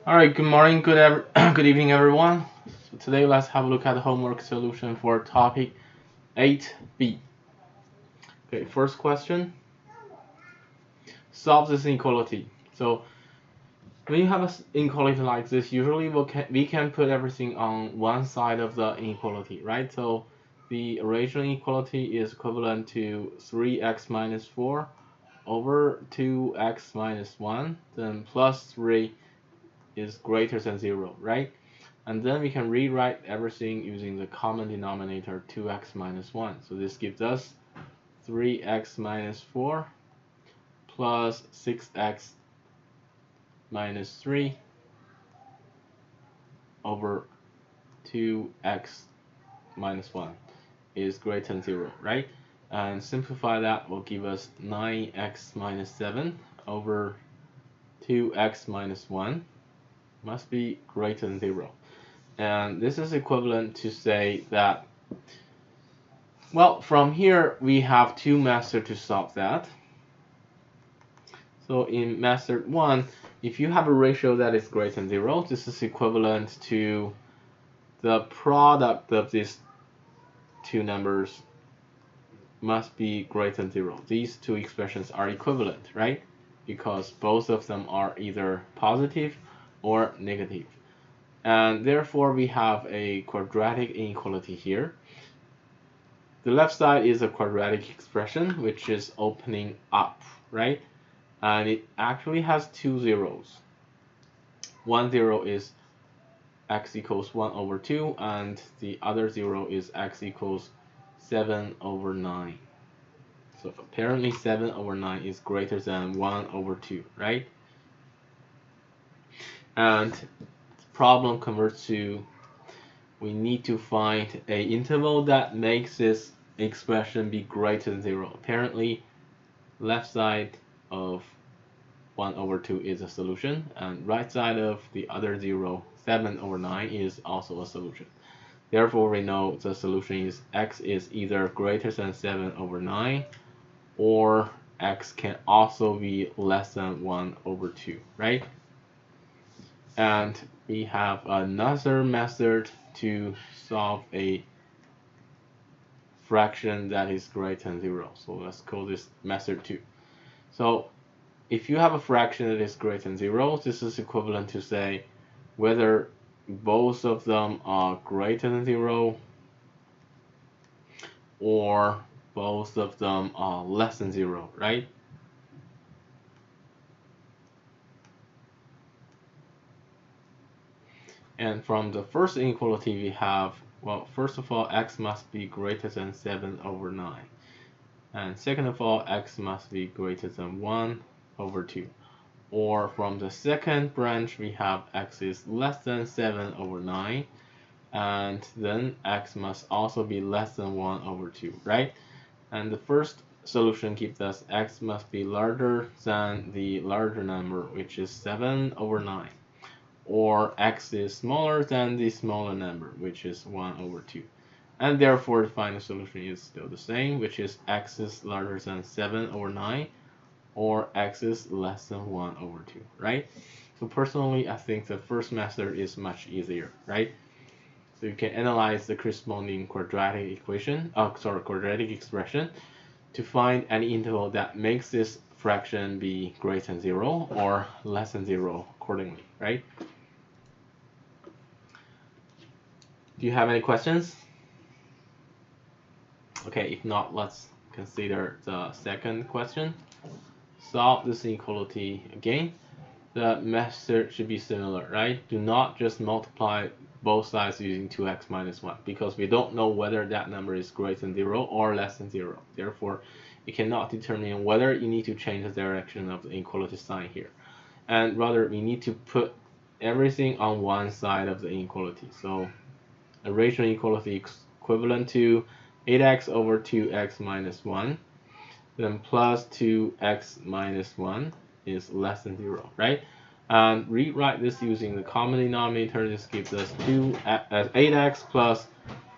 All right, good morning, good evening, everyone. So today, let's have a look at the homework solution for topic 8b. Okay, first question. Solve this inequality. So when you have an inequality like this, usually we can put everything on one side of the inequality, right? So the original inequality is equivalent to 3x minus 4 over 2x minus 1, then plus 3 is greater than 0, right? And then we can rewrite everything using the common denominator 2x minus 1. So this gives us 3x minus 4 plus 6x minus 3 over 2x minus 1 is greater than 0, right? And simplify that will give us 9x minus 7 over 2x minus 1 must be greater than 0. And this is equivalent to say that, well, from here we have two methods to solve that. So in method 1, if you have a ratio that is greater than 0, this is equivalent to the product of these two numbers must be greater than 0. These two expressions are equivalent, right? Because both of them are either positive or negative. And therefore we have a quadratic inequality here. The left side is a quadratic expression which is opening up, right? And it actually has two zeros. One zero is x equals 1 over 2, and the other zero is x equals 7 over 9. So apparently 7 over 9 is greater than 1 over 2, right? And the problem converts to, we need to find an interval that makes this expression be greater than 0. Apparently left side of 1 over 2 is a solution, and right side of the other 0, 7 over 9, is also a solution. Therefore, we know the solution is x is either greater than 7 over 9, or x can also be less than 1 over 2, right? And we have another method to solve a fraction that is greater than 0. So let's call this method 2. So if you have a fraction that is greater than 0, this is equivalent to say whether both of them are greater than 0 or both of them are less than 0, right? And from the first inequality we have, well, first of all, x must be greater than 7 over 9. And second of all, x must be greater than 1 over 2. Or from the second branch, we have x is less than 7 over 9, and then x must also be less than 1 over 2, right? And the first solution gives us x must be larger than the larger number, which is 7 over 9. Or x is smaller than the smaller number, which is 1 over 2. And therefore, the final solution is still the same, which is x is larger than 7 over 9, or x is less than 1 over 2, right? So personally, I think the first method is much easier, right? So you can analyze the corresponding quadratic expression to find any interval that makes this fraction be greater than 0 or less than 0 accordingly, right? Do you have any questions? Okay, if not, let's consider the second question. Solve this inequality again. The method should be similar, right? Do not just multiply both sides using 2x minus 1, because we don't know whether that number is greater than 0 or less than 0. Therefore, you cannot determine whether you need to change the direction of the inequality sign here. And rather, we need to put everything on one side of the inequality. So a rational inequality equivalent to 8x over 2x minus 1, then plus 2x minus 1 is less than 0, right? And rewrite this using the common denominator. This gives us 8x plus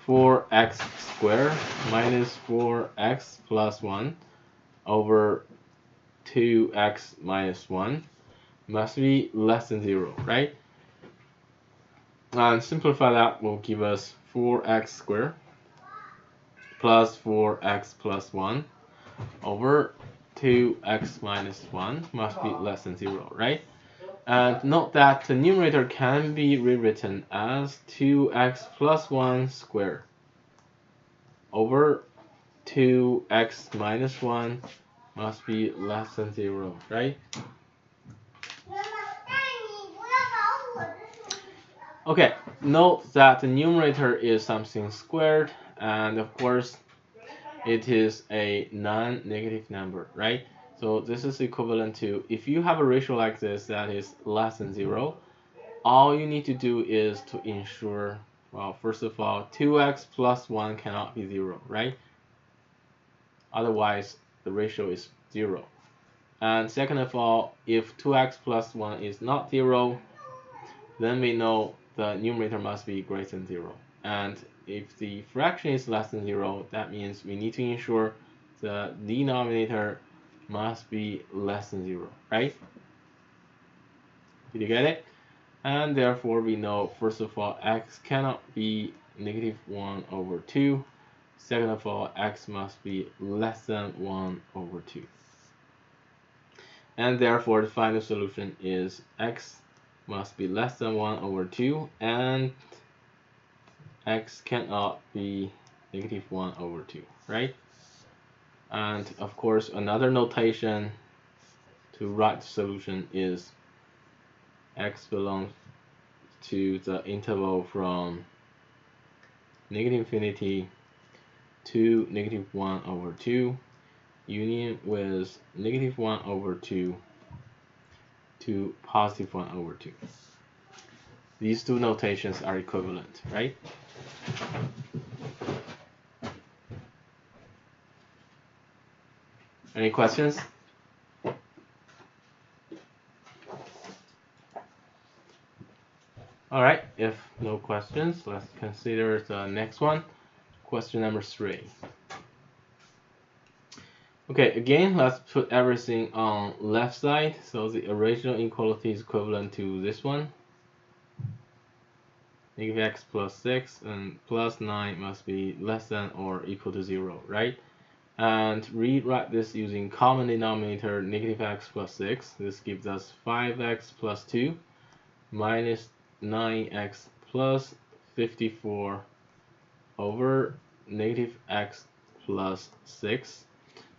4x squared minus 4x plus 1 over 2x minus 1 must be less than 0, right? And simplify that will give us 4x squared plus 4x plus 1 over 2x minus 1 must be less than 0, right? And note that the numerator can be rewritten as 2x plus 1 squared over 2x minus 1 must be less than 0, right? Okay, note that the numerator is something squared, and of course it is a non-negative number, right? So this is equivalent to, if you have a ratio like this that is less than 0, all you need to do is to ensure, well, first of all, 2x plus 1 cannot be 0, right? Otherwise, the ratio is 0. And second of all, if 2x plus 1 is not 0, then we know the numerator must be greater than 0. And if the fraction is less than 0, that means we need to ensure the denominator must be less than 0, right? Did you get it? And therefore we know, first of all, x cannot be negative 1 over 2. Second of all, x must be less than 1 over 2. And therefore the final solution is x must be less than 1 over 2, and x cannot be negative 1 over 2, right? And of course, another notation to write the solution is x belongs to the interval from negative infinity to negative 1 over 2, union with negative 1 over 2 to positive 1 over 2. These two notations are equivalent, right? Any questions? All right, if no questions, let's consider the next one. Question number 3. Okay, again, let's put everything on left side. So the original inequality is equivalent to this one. Negative x plus 6 and plus 9 must be less than or equal to 0, right? And rewrite this using common denominator negative x plus 6. This gives us 5x plus 2 minus 9x plus 54 over negative x plus 6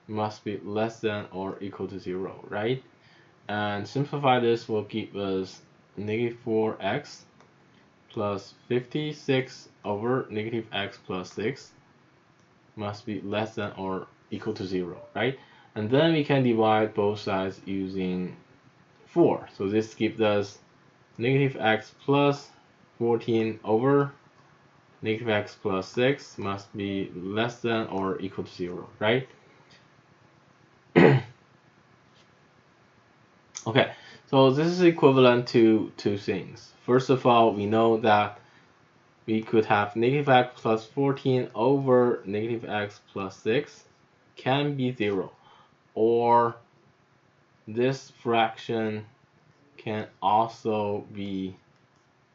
must be less than or equal to 0, right? And simplify this will give us negative 4x plus 56 over negative x plus 6 must be less than or equal to 0, right? And then we can divide both sides using 4. So this gives us negative x plus 14 over negative x plus 6 must be less than or equal to 0, right? Okay, so this is equivalent to two things. First of all, we know that we could have negative x plus 14 over negative x plus 6 can be 0, or this fraction can also be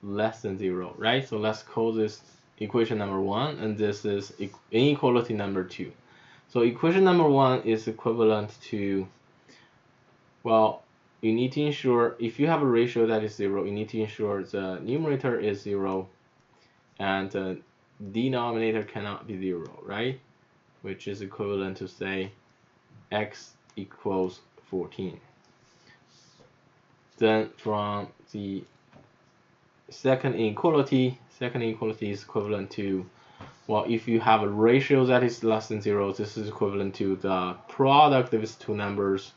less than 0, right? So let's call this equation number 1, and this is inequality number 2. So equation number 1 is equivalent to, well, you need to ensure, if you have a ratio that is 0, you need to ensure the numerator is 0 and the denominator cannot be 0, right? Which is equivalent to, say, x equals 14. Then from the second inequality is equivalent to, well, if you have a ratio that is less than 0, this is equivalent to the product of its two numbers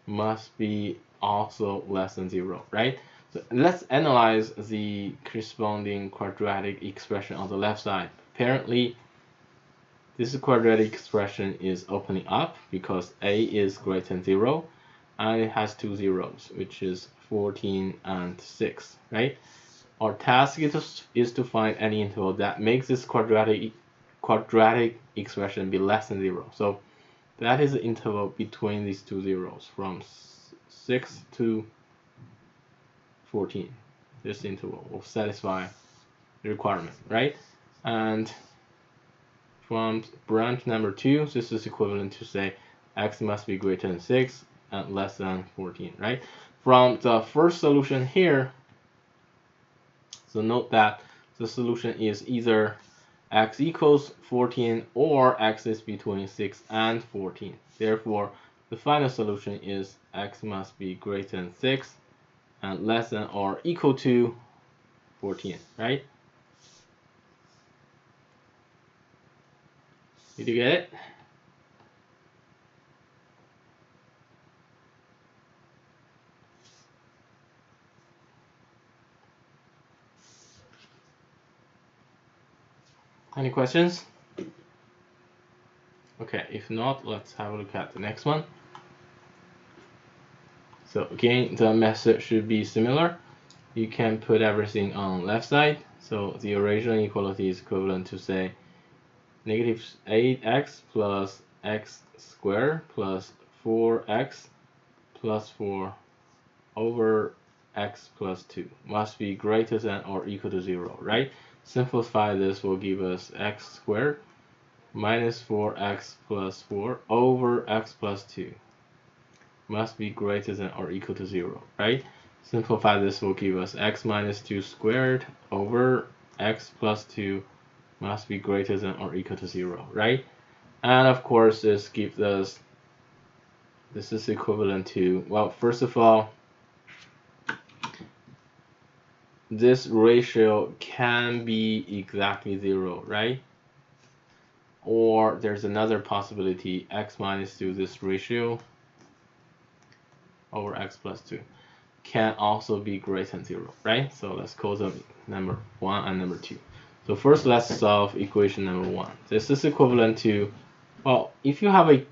must be also less than 0, right? So let's analyze the corresponding quadratic expression on the left side. Apparently, this quadratic expression is opening up because a is greater than 0, and it has two zeros, which is 14 and 6, right? Our task is to find any interval that makes this quadratic expression be less than 0. So that is the interval between these two zeros, from 6 to 14. This interval will satisfy the requirement, right? And from branch number 2, this is equivalent to say x must be greater than 6 and less than 14, right? From the first solution here, so note that the solution is either x equals 14 or x is between 6 and 14. Therefore, the final solution is x must be greater than 6 and less than or equal to 14, right? Did you get it? Any questions? Okay, if not, let's have a look at the next one. So again, the method should be similar. You can put everything on left side. So the original inequality is equivalent to say negative 8x plus x squared plus 4x plus 4 over x plus 2 must be greater than or equal to 0, right? Simplify this will give us x squared minus 4x plus 4 over x plus 2 must be greater than or equal to 0, right? Simplify this will give us x minus 2 squared over x plus 2 must be greater than or equal to 0, right? And of course, this gives us, this is equivalent to, well, first of all, this ratio can be exactly 0, right? Or there's another possibility, x minus 2, this ratio over x plus 2 can also be greater than 0, right? So let's call them number 1 and number 2. So first let's solve equation number 1. This is equivalent to, well, if you have a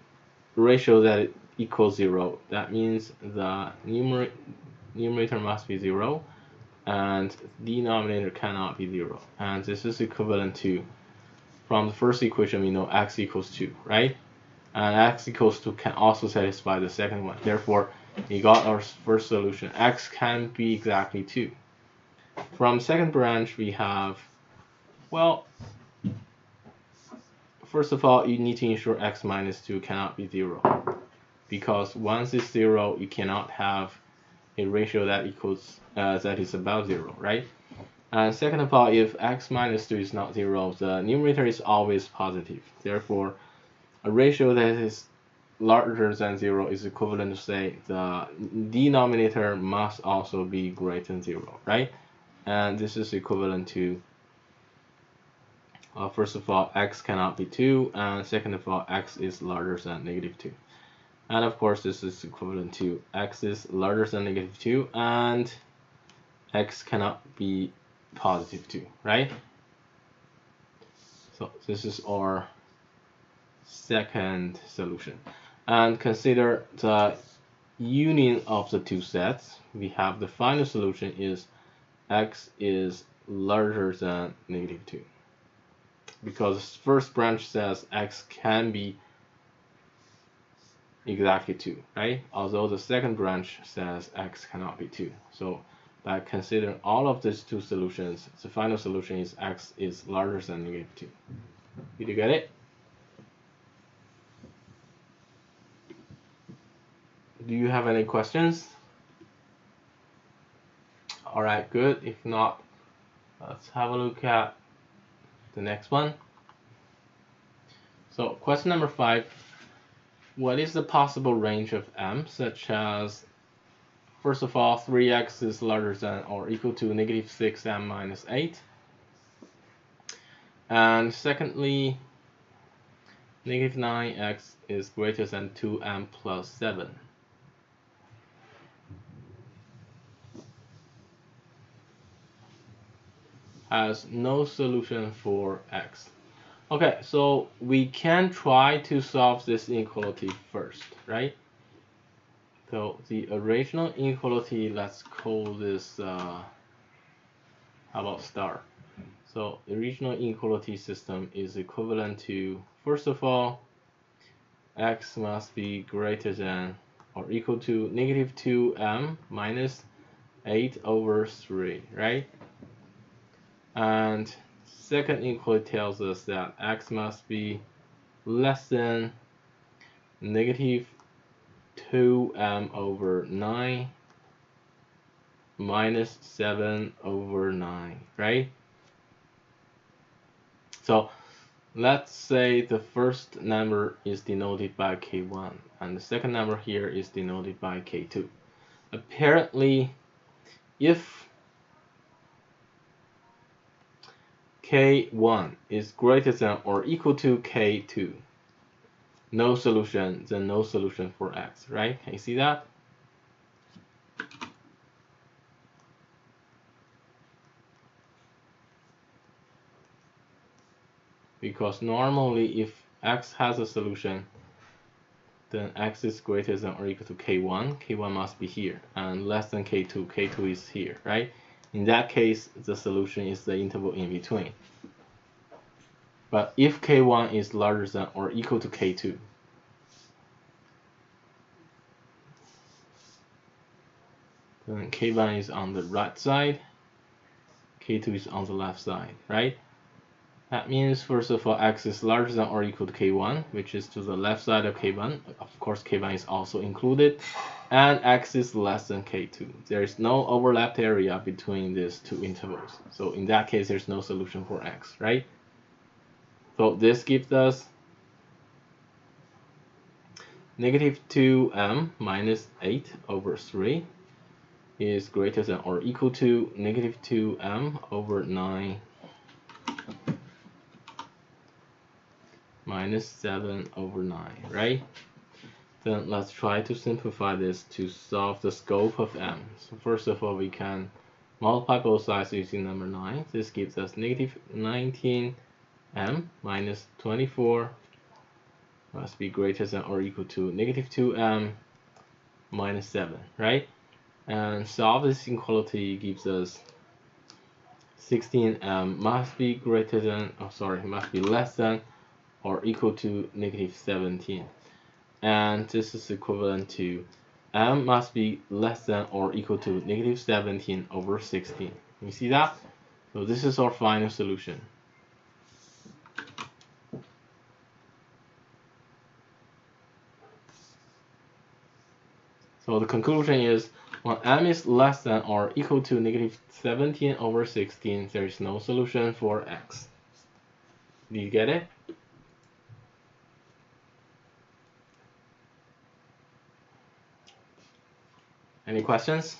ratio that equals 0, that means the numerator must be 0 and denominator cannot be 0. And this is equivalent to, from the first equation we know x equals 2, right? And x equals 2 can also satisfy the second one. Therefore, we got our first solution. X can be exactly 2. From second branch, we have, well, first of all, you need to ensure x minus 2 cannot be 0. Because once it's 0, you cannot have a ratio that equals that is about 0, right? And second of all, if x minus 2 is not 0, the numerator is always positive. Therefore, a ratio that is larger than 0 is equivalent to say the denominator must also be greater than 0, right? And this is equivalent to, first of all, x cannot be 2, and second of all, x is larger than negative 2. And of course, this is equivalent to x is larger than negative 2, and x cannot be positive 2, right? So this is our second solution. And consider the union of the two sets. We have the final solution is x is larger than negative 2. Because first branch says x can be exactly 2, right? Although the second branch says x cannot be 2. So by considering all of these two solutions, the final solution is x is larger than negative 2. Did you get it? Do you have any questions? All right, good. If not, let's have a look at the next one. So question number 5, what is the possible range of m such as, first of all, 3x is larger than or equal to negative 6m minus 8. And secondly, negative 9x is greater than 2m plus 7. Has no solution for x. Okay, so we can try to solve this inequality first, right? So the original inequality, let's call this, how about star? So the original inequality system is equivalent to, first of all, x must be greater than or equal to negative 2m minus 8 over 3, right? And second inequality tells us that x must be less than negative 2m over 9 minus 7 over 9, right? So let's say the first number is denoted by k1 and the second number here is denoted by k2. Apparently, if k1 is greater than or equal to k2, no solution, then no solution for x, right? Can you see that? Because normally if x has a solution, then x is greater than or equal to k1, k1 must be here, and less than k2, k2 is here, right? In that case, the solution is the interval in between. But if k1 is larger than or equal to k2, then k1 is on the right side, k2 is on the left side, right? That means, first of all, x is larger than or equal to k1, which is to the left side of k1. Of course, k1 is also included. And x is less than k2. There is no overlapped area between these two intervals. So in that case, there's no solution for x, right? So this gives us negative 2m minus 8 over 3 is greater than or equal to negative 2m over 9 minus 7 over 9, right? Then let's try to simplify this to solve the scope of m. So first of all, we can multiply both sides using number 9. This gives us negative 19m minus 24 must be greater than or equal to negative 2m minus 7, right? And solve this inequality gives us 16m must be greater than, must be less than or equal to negative 17. And this is equivalent to m must be less than or equal to negative 17 over 16. You see that? So this is our final solution. So the conclusion is, when m is less than or equal to negative 17 over 16, there is no solution for x. Do you get it? Any questions?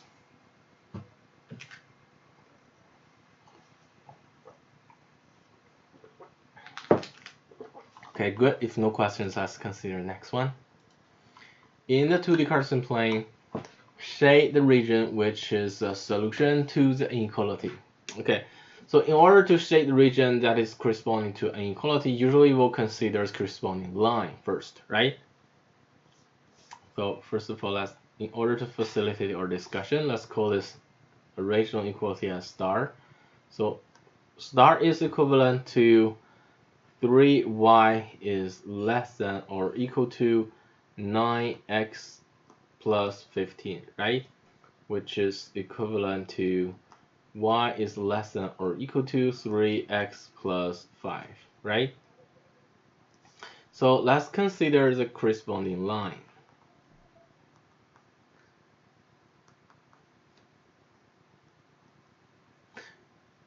Okay, good. If no questions, let's consider the next one. In the 2D Cartesian plane, shade the region which is a solution to the inequality. Okay, so in order to shade the region that is corresponding to an inequality, usually we'll consider its corresponding line first, right? So first of all, in order to facilitate our discussion, let's call this original inequality as star. So star is equivalent to 3y is less than or equal to 9x plus 15, right? Which is equivalent to y is less than or equal to 3x plus 5, right? So let's consider the corresponding line.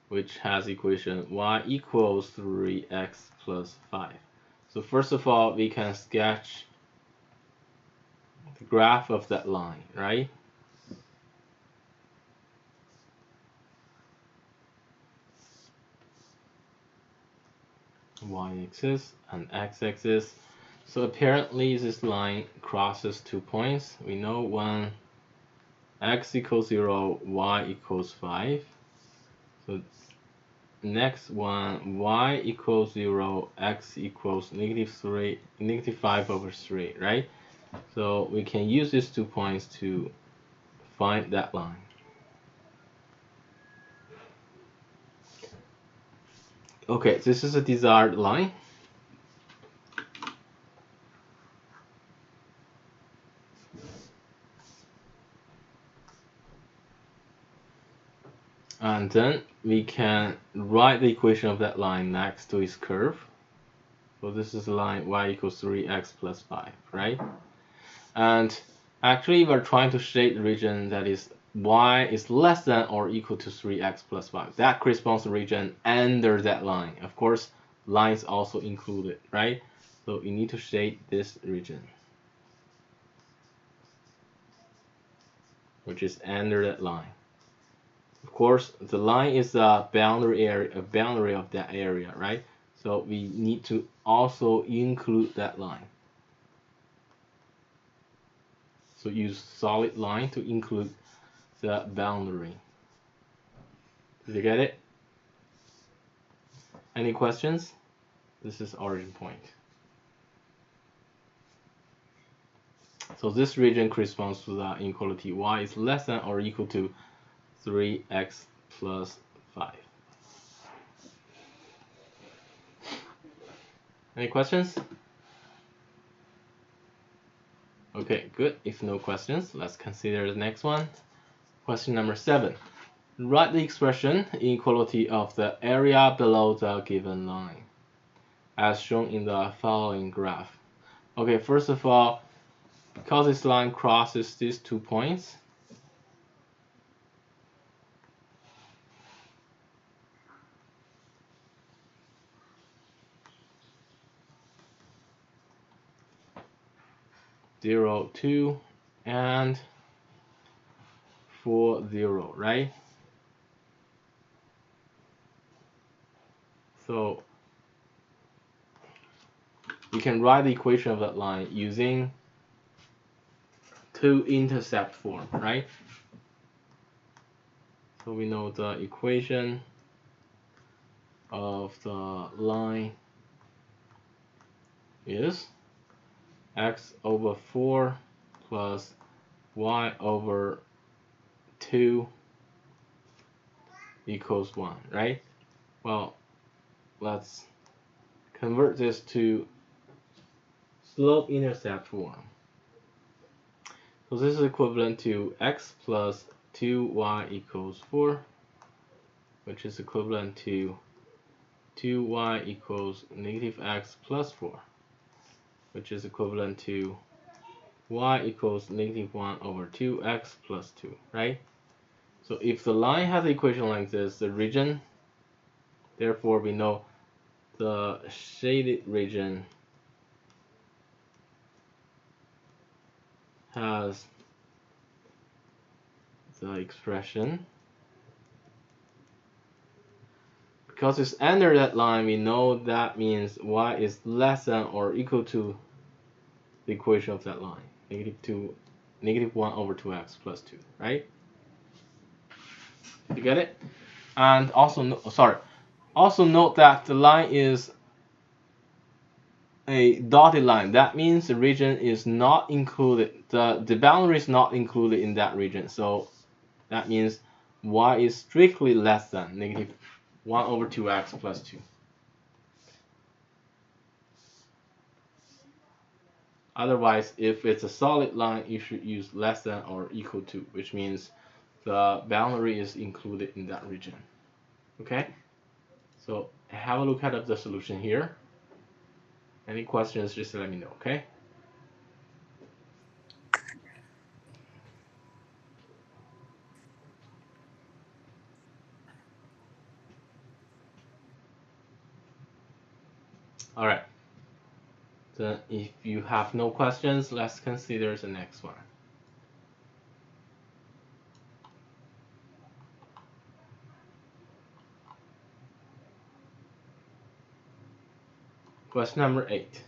Which has equation y equals 3x plus 5. So first of all, we can sketch the graph of that line, right? Y-axis and x-axis. So apparently this line crosses 2 points. We know when x equals 0, y equals 5. So next one, y equals 0, x equals negative 5 over 3, right? So we can use these 2 points to find that line. Okay, this is a desired line. And then we can write the equation of that line next to its curve. So this is the line y equals 3x plus 5, right? And actually we're trying to shade the region that is y is less than or equal to 3x plus 5. That corresponds to the region under that line. Of course, lines also included, right? So you need to shade this region, which is under that line. Of course, the line is a boundary of that area, right? So we need to also include that line. So use solid line to include the boundary. Did you get it? Any questions? This is origin point. So this region corresponds to the inequality y is less than or equal to 3x plus 5. Any questions? Okay, good. If no questions, let's consider the next one. Question number 7. Write the expression inequality of the area below the given line, as shown in the following graph. Okay, first of all, because this line crosses these 2 points, (0, 2) and 4, 0, right? So we can write the equation of that line using two-intercept form, right? So we know the equation of the line is x over 4 plus y over 2 equals 1, right? Well, let's convert this to slope-intercept form. So this is equivalent to x plus 2y equals 4, which is equivalent to 2y equals negative x plus 4, which is equivalent to y equals negative 1 over 2x plus 2, right? So if the line has an equation like this, the region, therefore we know the shaded region has the expression. Because it's under that line, we know that means y is less than or equal to the equation of that line, negative 1 over 2x plus 2, right? You get it? And also, also note that the line is a dotted line. That means the region is not included, the boundary is not included in that region. So that means y is strictly less than negative 1 over 2x plus 2. Otherwise, if it's a solid line, you should use less than or equal to, which means the boundary is included in that region. Okay? So have a look at the solution here. Any questions, just let me know, okay? All right. Then if you have no questions, let's consider the next one. Question number 8.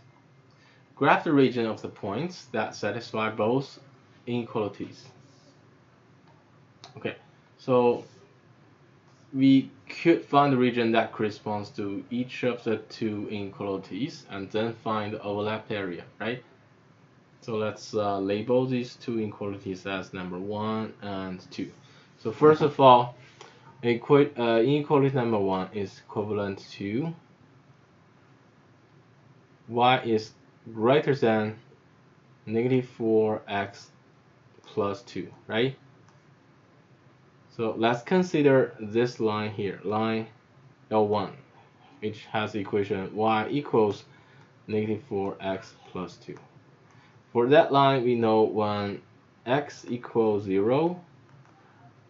Graph the region of the points that satisfy both inequalities. Okay, so we could find the region that corresponds to each of the two inequalities and then find the overlap area, right? So let's label these two inequalities as number 1 and 2. So first of all, inequality number 1 is equivalent to y is greater than negative 4x plus 2, right? So let's consider this line here, line L1, which has the equation y equals negative 4x plus 2. For that line, we know when x equals 0,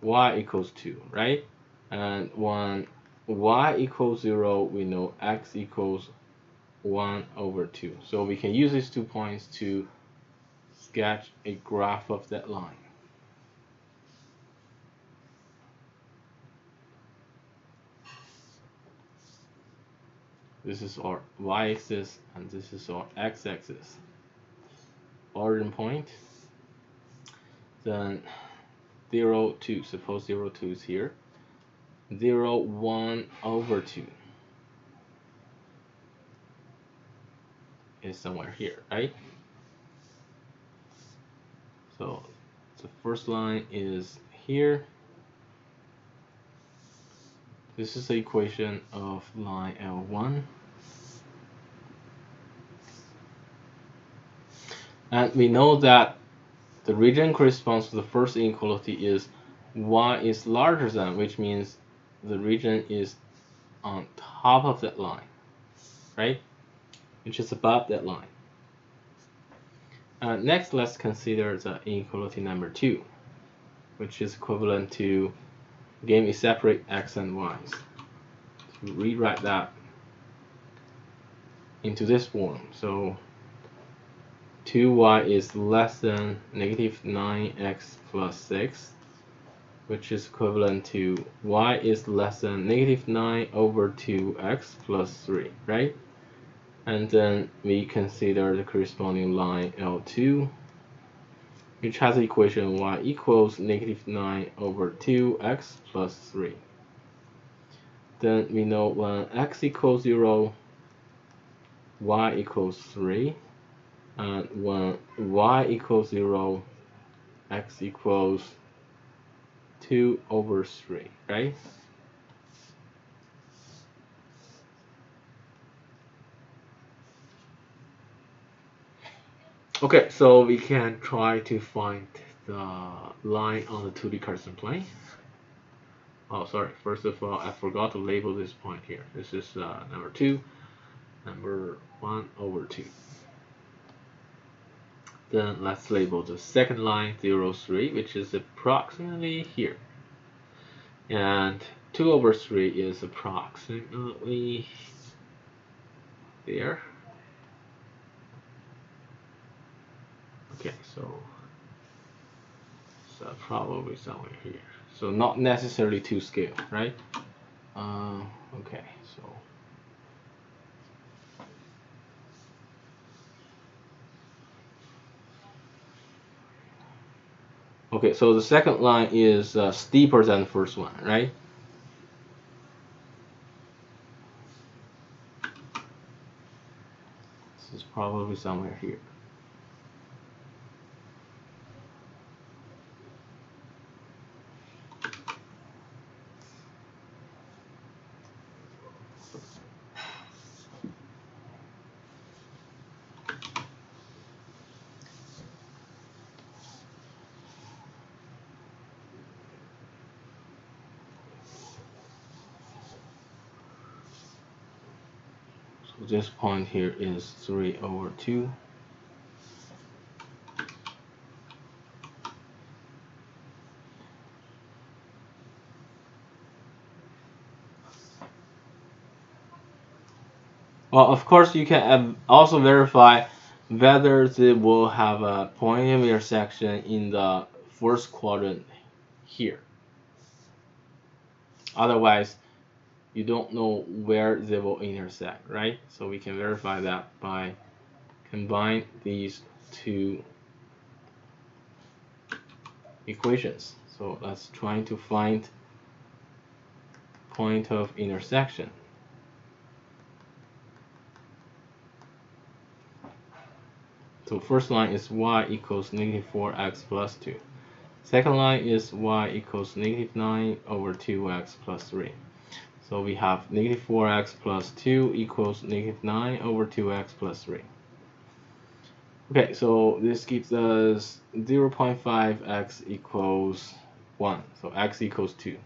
y equals 2, right? And when y equals 0, we know x equals 1 over 2. So we can use these 2 points to sketch a graph of that line. This is our y-axis and this is our x-axis. Origin point. Then 0, 2. Suppose 0, 2 is here. 0, 1 over 2 is somewhere here, right? So the first line is here. This is the equation of line L1. And we know that the region corresponds to the first inequality is y is larger than, which means the region is on top of that line, right? Which is above that line. Next, let's consider the inequality number 2, which is equivalent to, again, we separate x and y's. To rewrite that into this form. So 2y is less than negative 9x plus 6, which is equivalent to y is less than negative 9 over 2x plus 3, right? And then we consider the corresponding line L2, which has the equation y equals negative 9 over 2x plus 3. Then we know when x equals 0, y equals 3. And when y equals 0, x equals 2 over 3, right? Okay, so we can try to find the line on the 2D Cartesian plane. Oh, sorry. First of all, I forgot to label this point here. This is number 2, number 1 over 2. Then let's label the second line 0, 3, which is approximately here. And 2 over 3 is approximately there. Okay, so probably somewhere here. So not necessarily to scale, right? Okay, so okay, so the second line is steeper than the first one, right? This is probably somewhere here. So this point here is 3 over 2. Well, of course, you can also verify whether they will have a point of intersection in the first quadrant here. Otherwise, you don't know where they will intersect, right? So we can verify that by combine these two equations. So let's try to find point of intersection. So first line is y equals negative 4x plus 2. Second line is y equals negative 9 over 2x plus 3. So we have negative 4x plus 2 equals negative 9 over 2x plus 3. Okay, so this gives us 0.5x equals 1, so x equals 2.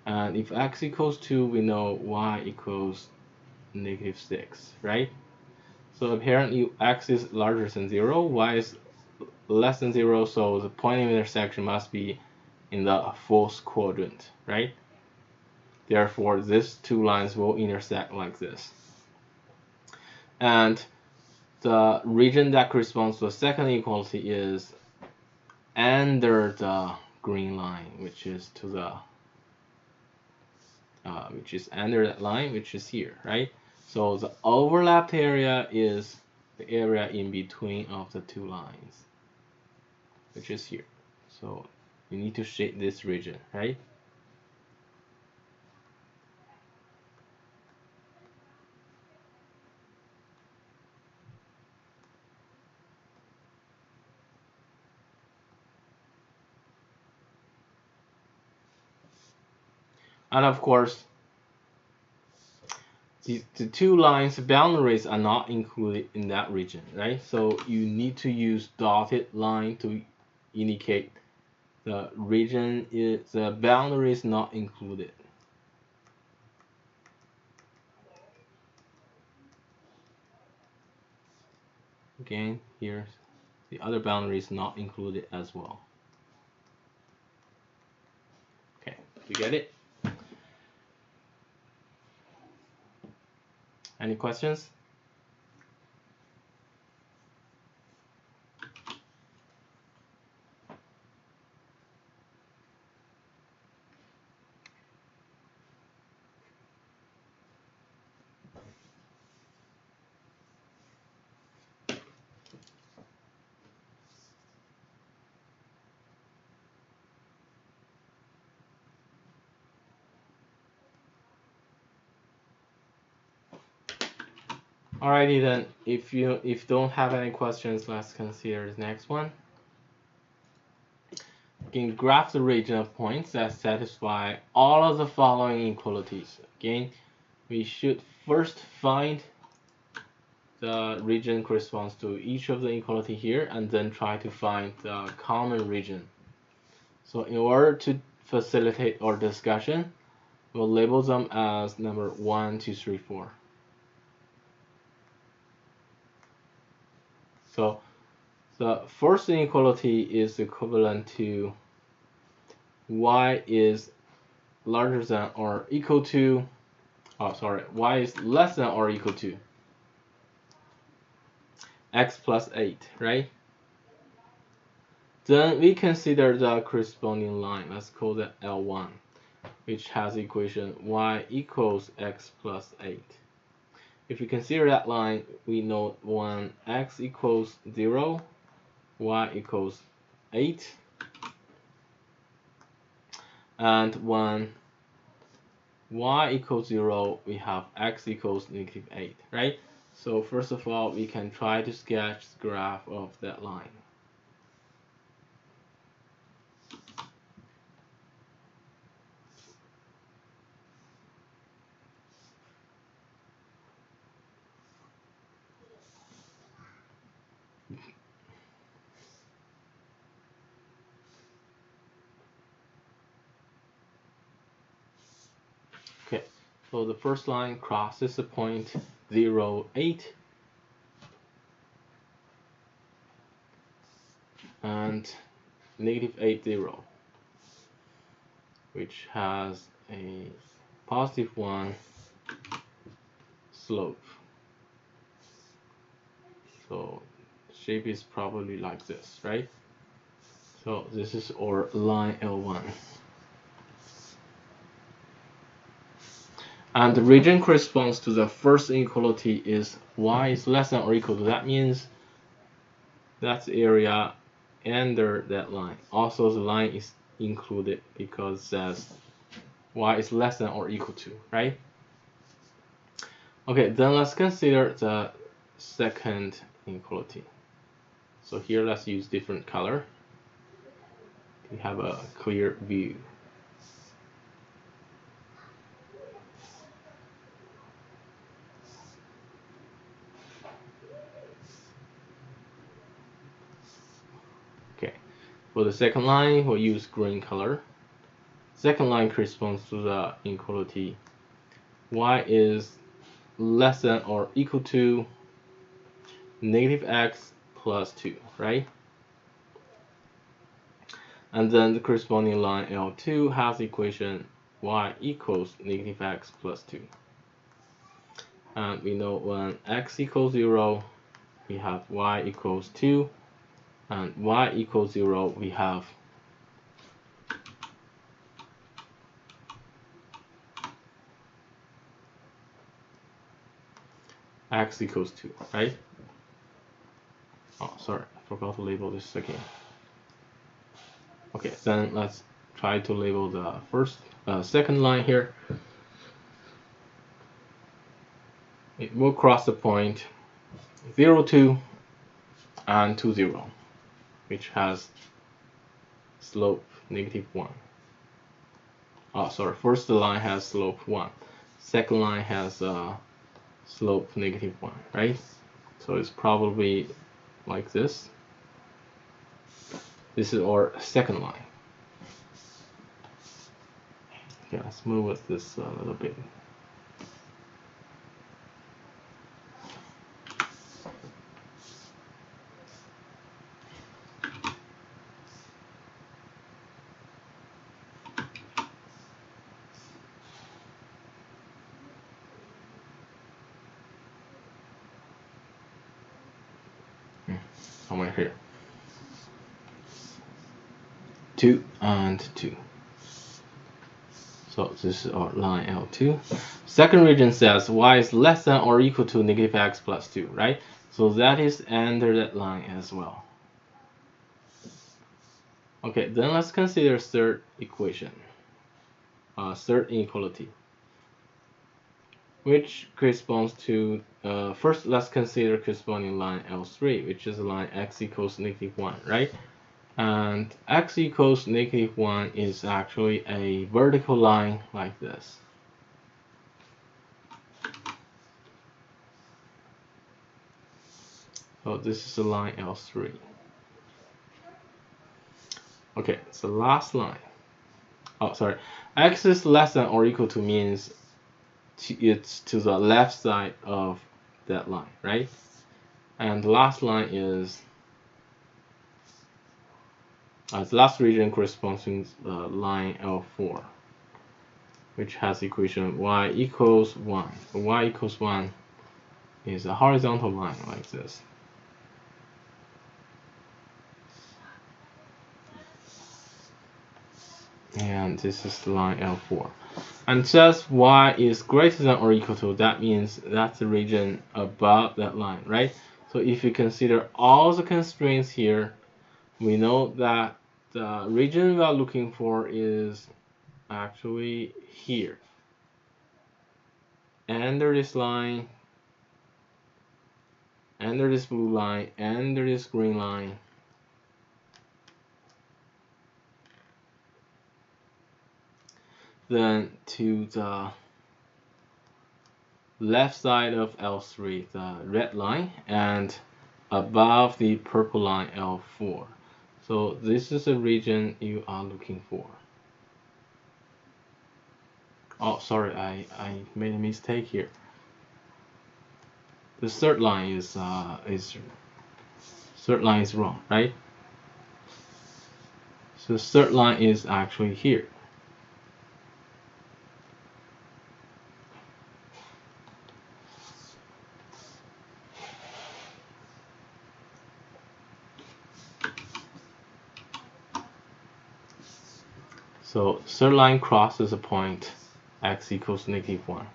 And if x equals 2, we know y equals -6, right? So apparently x is larger than 0, y is less than 0, so the point of intersection must be in the fourth quadrant, right? Therefore, these two lines will intersect like this. And the region that corresponds to the second inequality is under the green line, which is to the which is under that line, which is here, right? So the overlapped area is the area in between of the two lines, which is here. So you need to shade this region, right? And of course, the two lines boundaries are not included in that region, right? So you need to use dotted line to indicate the region is the boundary is not included. Again, here the other boundary is not included as well. Okay, you get it? Any questions? Alrighty then, if you don't have any questions, let's consider the next one. You can graph the region of points that satisfy all of the following inequalities. Again, we should first find the region corresponds to each of the inequality here, and then try to find the common region. So in order to facilitate our discussion, we'll label them as number 1, 2, 3, 4. So the first inequality is equivalent to y is larger than or equal to, y is less than or equal to x plus 8, right? Then we consider the corresponding line, let's call that L1, which has equation y equals x plus 8. If we consider that line, we know when x equals 0, y equals 8, and when y equals 0, we have x equals -8, right? So first of all, we can try to sketch the graph of that line. Okay, so the first line crosses the point 0, 8, and -8, 0, which has a +1 slope. So shape is probably like this, right? So this is our line L1. And the region corresponds to the first inequality is y is less than or equal to. That means that's the area under that line. Also the line is included because it says y is less than or equal to, right? Okay, then let's consider the second inequality. So here let's use different color. We have a clear view. For the second line, we'll use green color. Second line corresponds to the inequality y is less than or equal to negative x plus 2, right? And then the corresponding line L2 has the equation y equals negative x plus 2. And we know when x equals 0, we have y equals 2, and y equals 0, we have x equals 2, right? Oh, sorry, I forgot to label this again. Okay, then let's try to label the second line here. It will cross the point 0, 2, and 2, 0, which has slope negative 1. Oh, sorry, first line has slope 1. Second line has slope negative 1, right? So it's probably like this. This is our second line. Okay, let's move with this a little bit. Somewhere here. 2 and 2. So this is our line L2. Second region says y is less than or equal to negative x plus 2, right? So that is under that line as well. Okay, then let's consider third equation, third inequality, which corresponds to, first let's consider corresponding line L3, which is line x equals negative 1, right? And x equals negative 1 is actually a vertical line like this. So this is the line L3. Okay, so last line. Oh, sorry. X is less than or equal to means it's to the left side of that line, right? And the last line is the last region corresponds to line L4, which has the equation y equals 1. So y equals 1 is a horizontal line like this. And this is the line L4. And says y is greater than or equal to, that means that's the region above that line, right? So if you consider all the constraints here, we know that the region we are looking for is actually here. Under this line, under this blue line, under this green line. Then to the left side of L3, the red line, and above the purple line L4. So this is the region you are looking for. Oh, sorry, I made a mistake here. The third line is wrong, right? So the third line is actually here. So third line crosses a point x equals negative 1.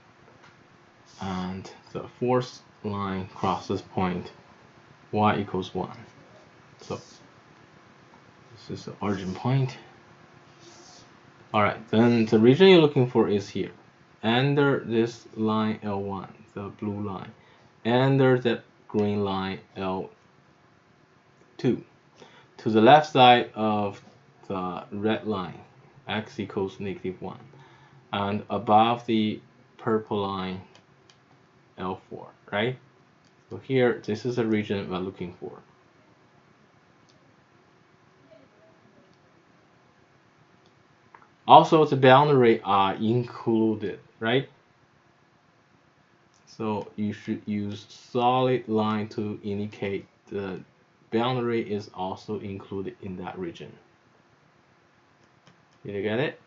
And the fourth line crosses point y equals 1. So this is the origin point. Alright, then the region you're looking for is here. Under this line L1, the blue line. Under that green line L2. To the left side of the red line, x equals negative 1. And above the purple line L4, right? So here, this is the region we're looking for. Also, the boundary are included, right? So you should use solid line to indicate the boundary is also included in that region. Did you get it?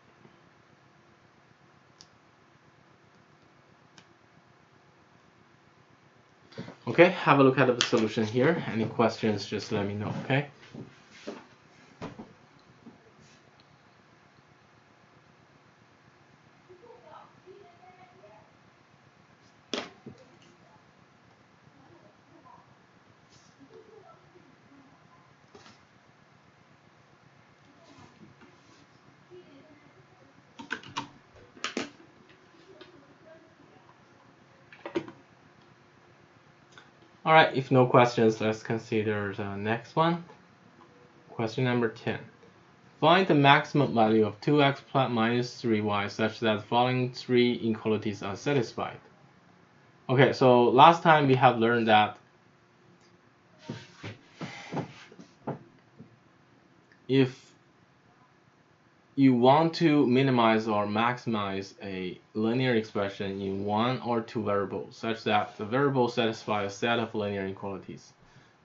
Okay, have a look at the solution here. Any questions, just let me know, okay? All right, if no questions, let's consider the next one. Question number 10. Find the maximum value of 2x plus minus 3y such that the following three inequalities are satisfied. Okay, so last time we have learned that if you want to minimize or maximize a linear expression in one or two variables such that the variables satisfy a set of linear inequalities,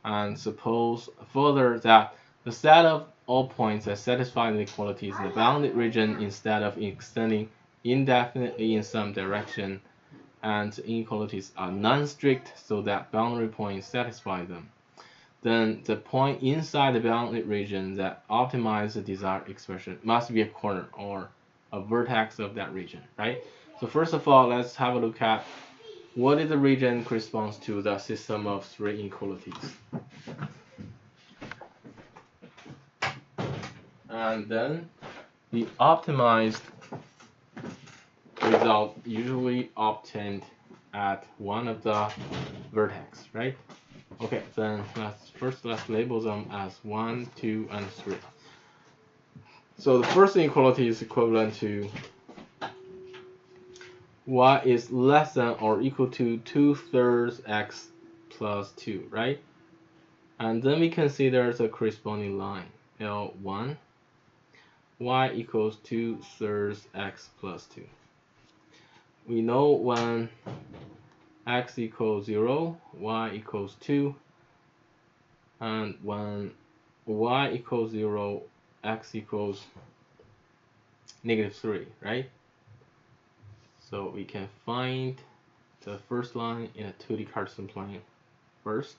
and suppose further that the set of all points that satisfy the inequalities in the bounded region instead of extending indefinitely in some direction, and inequalities are non-strict so that boundary points satisfy them, then the point inside the bounded region that optimizes the desired expression must be a corner or a vertex of that region, right? So first of all, let's have a look at what is the region corresponds to the system of three inequalities. And then the optimized result usually obtained at one of the vertex, right? Okay, then let's label them as 1, 2, and 3. So the first inequality is equivalent to y is less than or equal to 2/3 x plus 2, right? And then we consider the corresponding line, L1, y equals 2/3 x plus 2. We know when x equals 0, y equals 2, and when y equals 0, x equals -3, right? So we can find the first line in a 2D Cartesian plane first.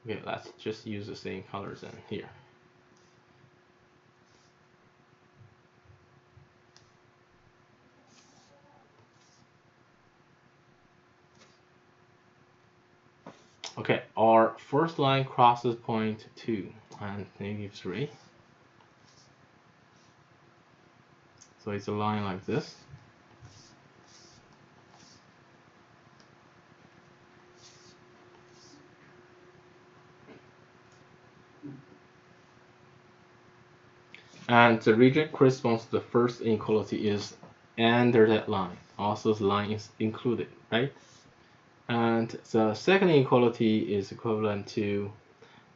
Okay, let's just use the same colors in here. Okay, our first line crosses point 2 and -3. So it's a line like this. And the region corresponds to the first inequality is under that line. Also, the line is included, right? And the second inequality is equivalent to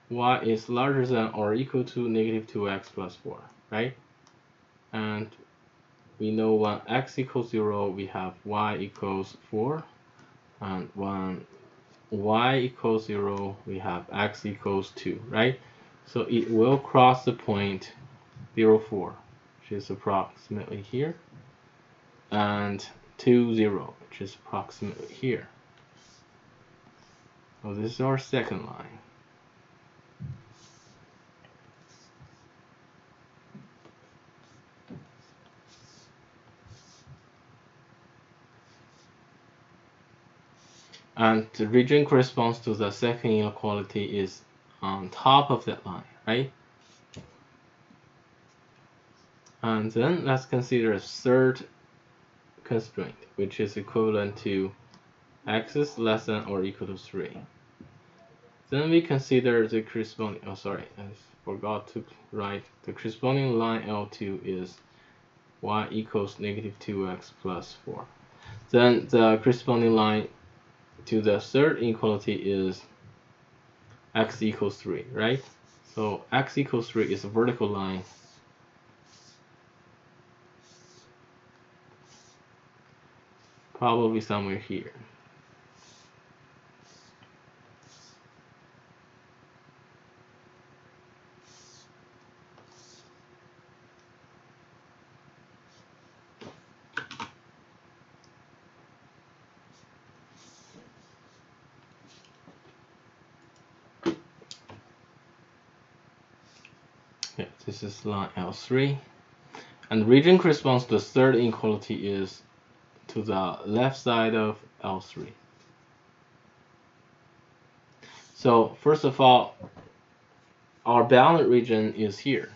y is larger than or equal to -2x plus 4, right? And we know when x equals 0, we have y equals 4, and when y equals 0, we have x equals 2, right? So it will cross the point 0, 4, which is approximately here, and 2, 0, which is approximately here. So this is our second line. And the region corresponds to the second inequality is on top of that line, right? And then let's consider a third constraint, which is equivalent to x is less than or equal to 3. Then we consider the corresponding, oh sorry, I forgot to write, the corresponding line L2 is y equals -2x plus 4. Then the corresponding line to the third inequality is x equals 3, right? So x equals 3 is a vertical line probably somewhere here. Yeah, this is line L3. And the region corresponds to the third inequality is to the left side of L3. So first of all, our bounded region is here.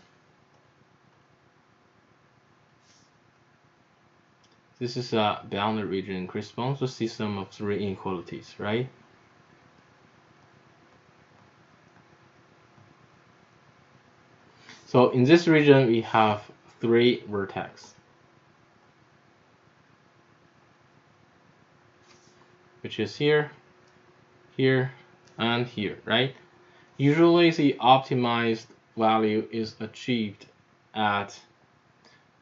This is a bounded region, corresponds to a system of 3 inequalities, right? So in this region, we have 3 vertices, which is here, here, and here, right? Usually the optimized value is achieved at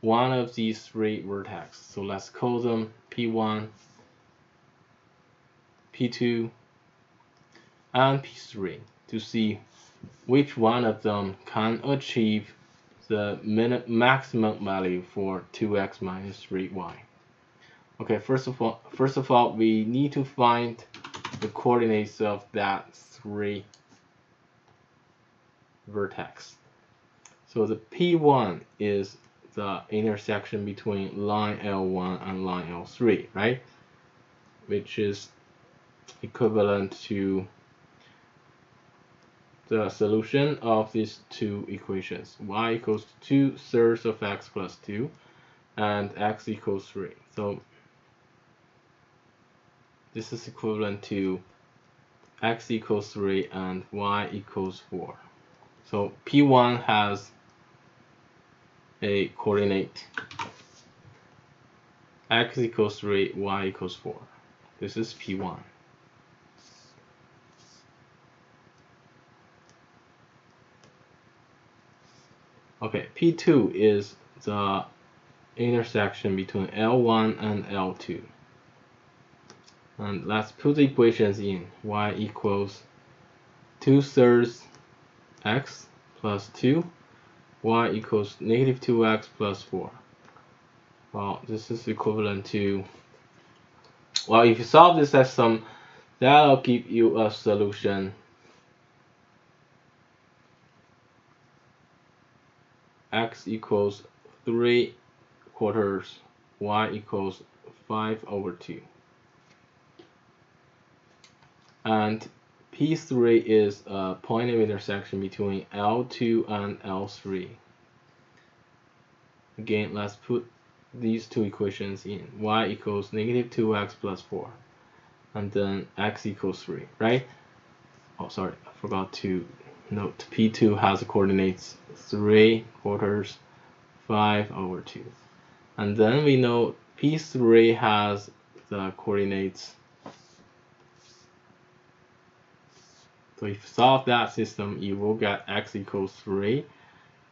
one of these 3 vertices. So let's call them P1, P2, and P3 to see which one of them can achieve the maximum value for 2x minus 3y. Okay, first of all, we need to find the coordinates of that 3 vertex. So the P1 is the intersection between line L1 and line L3, right? Which is equivalent to the solution of these 2 equations. Y equals 2/3 of x plus 2 and x equals 3. So this is equivalent to x equals 3 and y equals 4. So P1 has a coordinate x equals 3, y equals 4. This is P1. Okay, P2 is the intersection between L1 and L2. And let's put the equations in. Y equals 2/3 x plus 2. Y equals negative 2x plus 4. Well, this is equivalent to, well, if you solve this system, that'll give you a solution x equals 3/4, y equals 5/2. And P3 is a point of intersection between L2 and L3. Again, let's put these 2 equations in. Y equals negative 2x plus 4. And then x equals 3, right? Oh, sorry, I forgot to note P2 has the coordinates 3/4, 5/2. And then we know P3 has the coordinates. So if you solve that system, you will get x equals 3,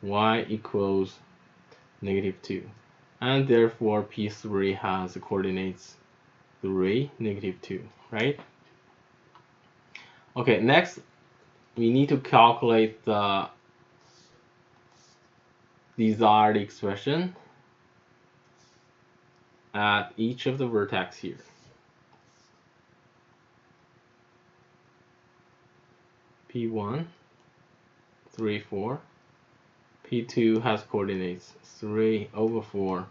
y equals negative 2. And therefore, P3 has the coordinates 3, negative 2, right? Okay, next, we need to calculate the desired expression at each of the vertex here. P1, 3, 4. P2 has coordinates 3/4,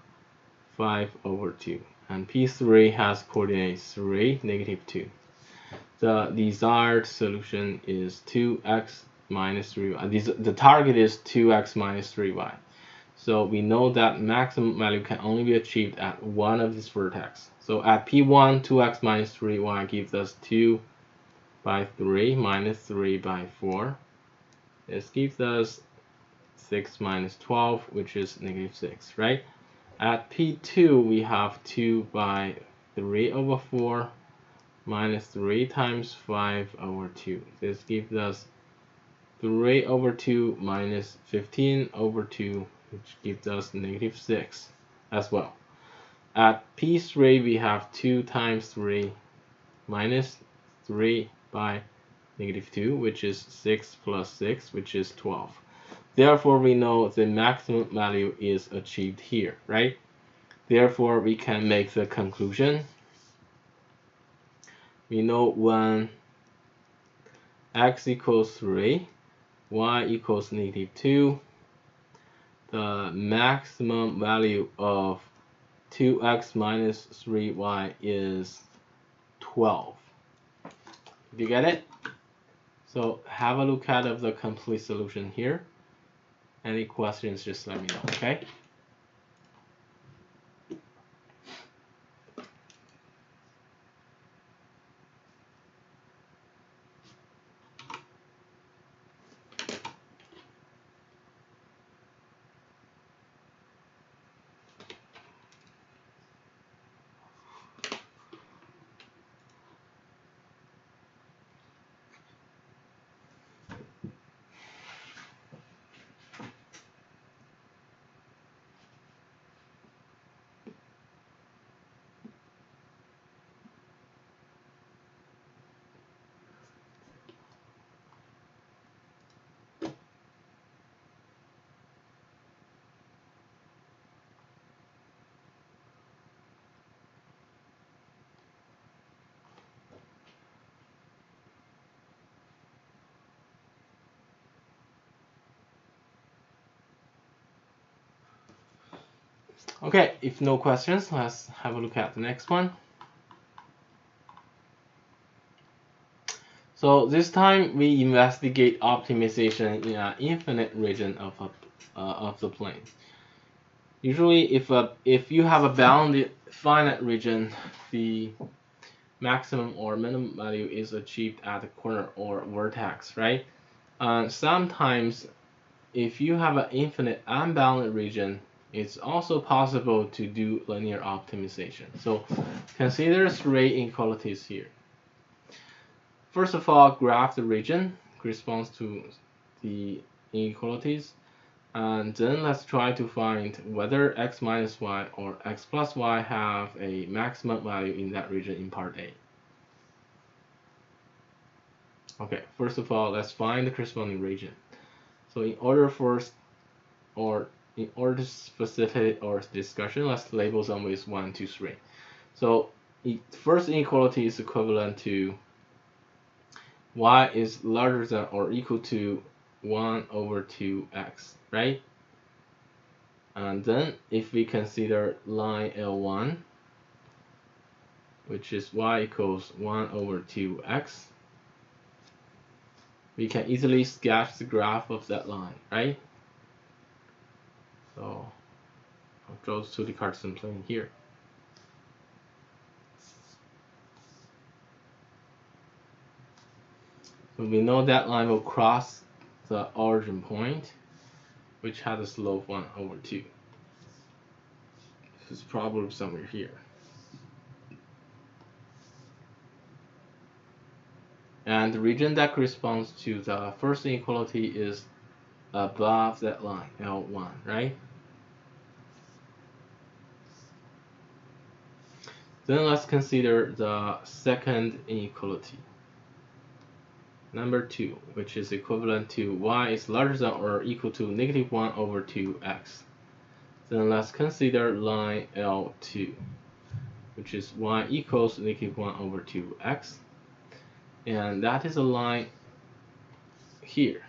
5/2. And P3 has coordinates 3, negative 2. The desired solution is 2x minus 3y. The target is 2x minus 3y. So we know that maximum value can only be achieved at one of these vertex. So at P1, 2x minus 3y gives us 2 by 3 minus 3 by 4. This gives us 6 minus 12, which is negative 6, right? At P2, we have 2 by 3/4 minus 3 times 5 over 2. This gives us 3 over 2 minus 15 over 2, which gives us negative 6 as well. At P3, we have 2 times 3 minus 3 by negative 2, which is 6 plus 6, which is 12. Therefore, we know the maximum value is achieved here, right? Therefore, we can make the conclusion. We know when x equals 3, y equals negative 2, the maximum value of 2x minus 3y is 12. Did you get it? So have a look at the complete solution here. Any questions, just let me know, okay? Okay, if no questions, let's have a look at the next one. So this time we investigate optimization in an infinite region of the plane. Usually, if you have a bounded finite region, the maximum or minimum value is achieved at the corner or vertex, right? Sometimes, if you have an infinite unbounded region, it's also possible to do linear optimization. So consider 3 inequalities here. First of all, graph the region corresponds to the inequalities, and then let's try to find whether x minus y or x plus y have a maximum value in that region in part A. Okay, first of all, let's find the corresponding region. So in order to facilitate our discussion, let's label them with 1, 2, 3. So first inequality is equivalent to y is larger than or equal to 1 over 2x, right? And then if we consider line L1, which is y equals 1 over 2x, we can easily sketch the graph of that line, right? So I'll draw to the Cartesian plane here. So we know that line will cross the origin point, which has a slope 1 over 2. This is probably somewhere here. And the region that corresponds to the first inequality is above that line, L1, right? Then let's consider the second inequality, number 2, which is equivalent to y is larger than or equal to negative 1 over 2x. Then let's consider line L2, which is y equals negative 1 over 2x. And that is a line here.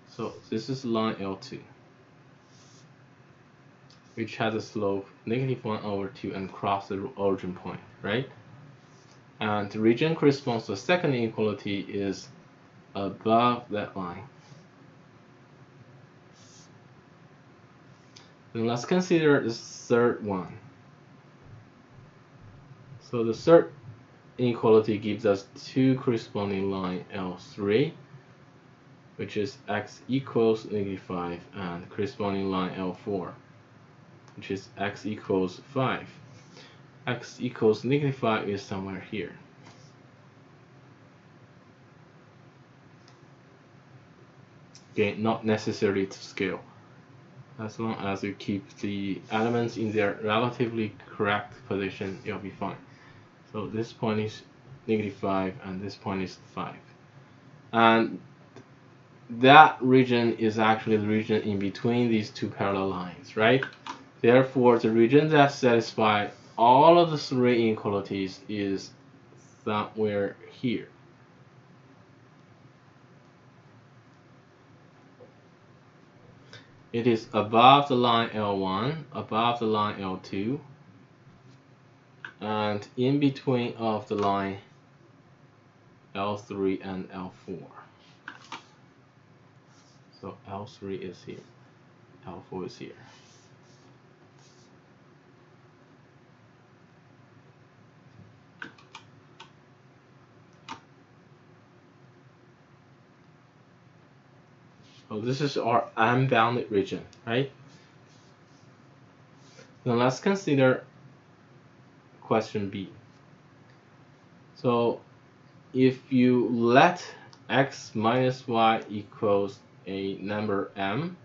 So this is line L2, which has a slope negative 1 over 2 and cross the origin point, right? And the region corresponds to the second inequality is above that line. Then let's consider the third one. So the third inequality gives us 2 corresponding line L3, which is x equals negative 5, and corresponding line L4, which is x equals 5. x equals -5 is somewhere here. Okay, not necessary to scale. As long as you keep the elements in their relatively correct position, you'll be fine. So this point is -5 and this point is 5. And that region is actually the region in between these two parallel lines, right? Therefore, the region that satisfies all of the three inequalities is somewhere here. It is above the line L1, above the line L2, and in between of the line L3 and L4. So L3 is here, L4 is here. So this is our unbounded region, right? Now let's consider question B. So if you let x minus y equals a number m,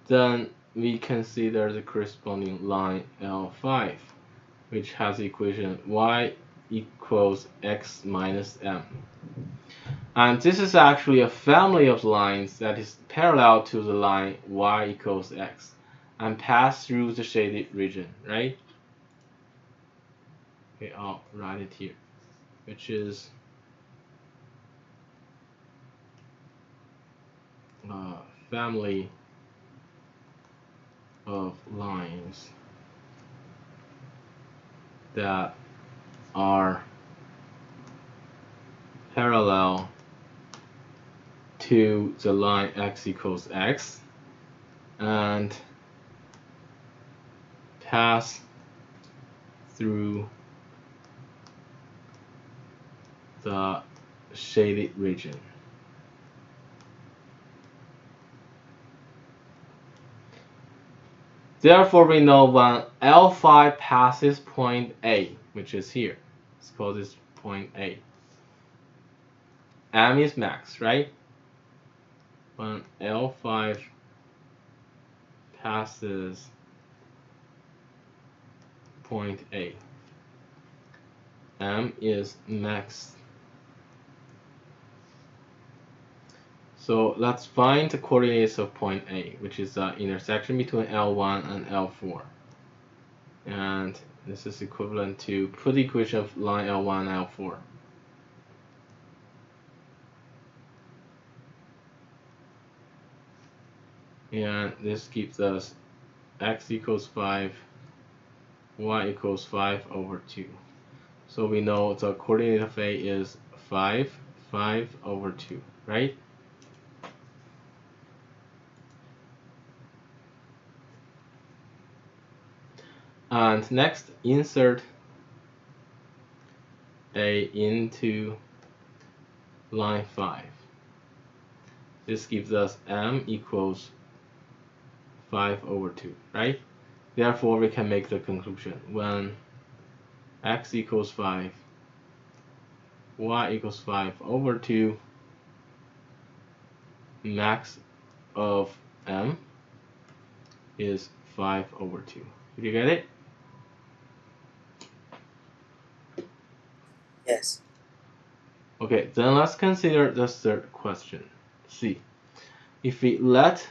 then we consider the corresponding line L5, which has the equation y equals x minus m. And this is actually a family of lines that is parallel to the line y equals x and pass through the shaded region, right? Okay, I'll write it here, which is a family of lines that are parallel to the line x equals x and pass through the shaded region. Therefore, we know when L5 passes point A, which is here, let's call this point A. M is max, right? When L5 passes point A, M is max. So let's find the coordinates of point A, which is the intersection between L1 and L4. And this is equivalent to put the equation of line L1 and L4. And this gives us x equals 5, y equals 5 over 2. So we know the coordinate of A is 5, 5 over 2, right? And next, insert A into line 5. This gives us m equals 5 over 2, right? Therefore, we can make the conclusion when x equals 5, y equals 5 over 2, max of m is 5 over 2. Did you get it? Yes. Okay, then let's consider the third question, C. If we let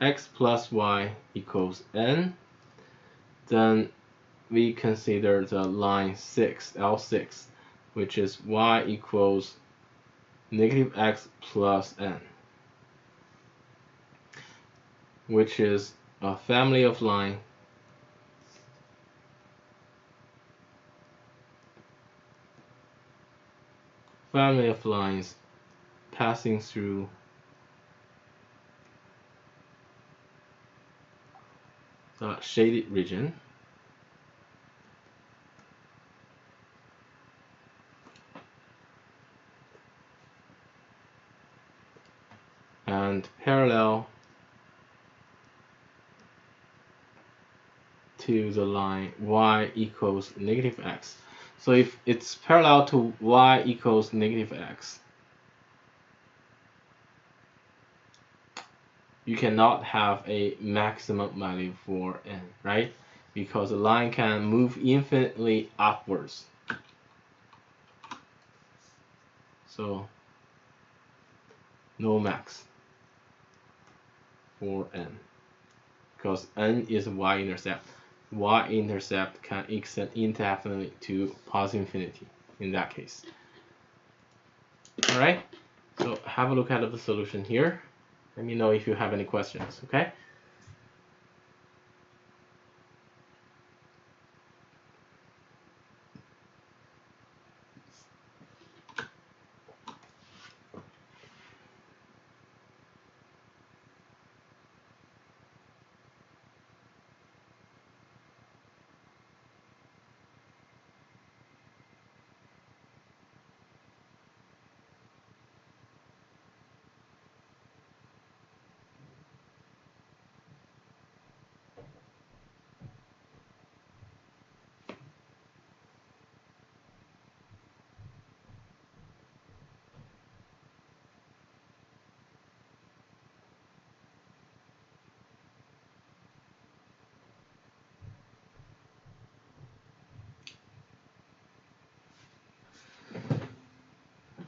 x plus y equals n, then we consider the line 6, L6, which is y equals negative x plus n, which is a family of lines passing through the shaded region. And parallel to the line y equals negative x. So if it's parallel to y equals negative x, you cannot have a maximum value for n, right? Because the line can move infinitely upwards. So no max for n, because n is y-intercept. Y-intercept can extend indefinitely to positive infinity in that case. All right, so have a look at the solution here. Let me know if you have any questions, okay?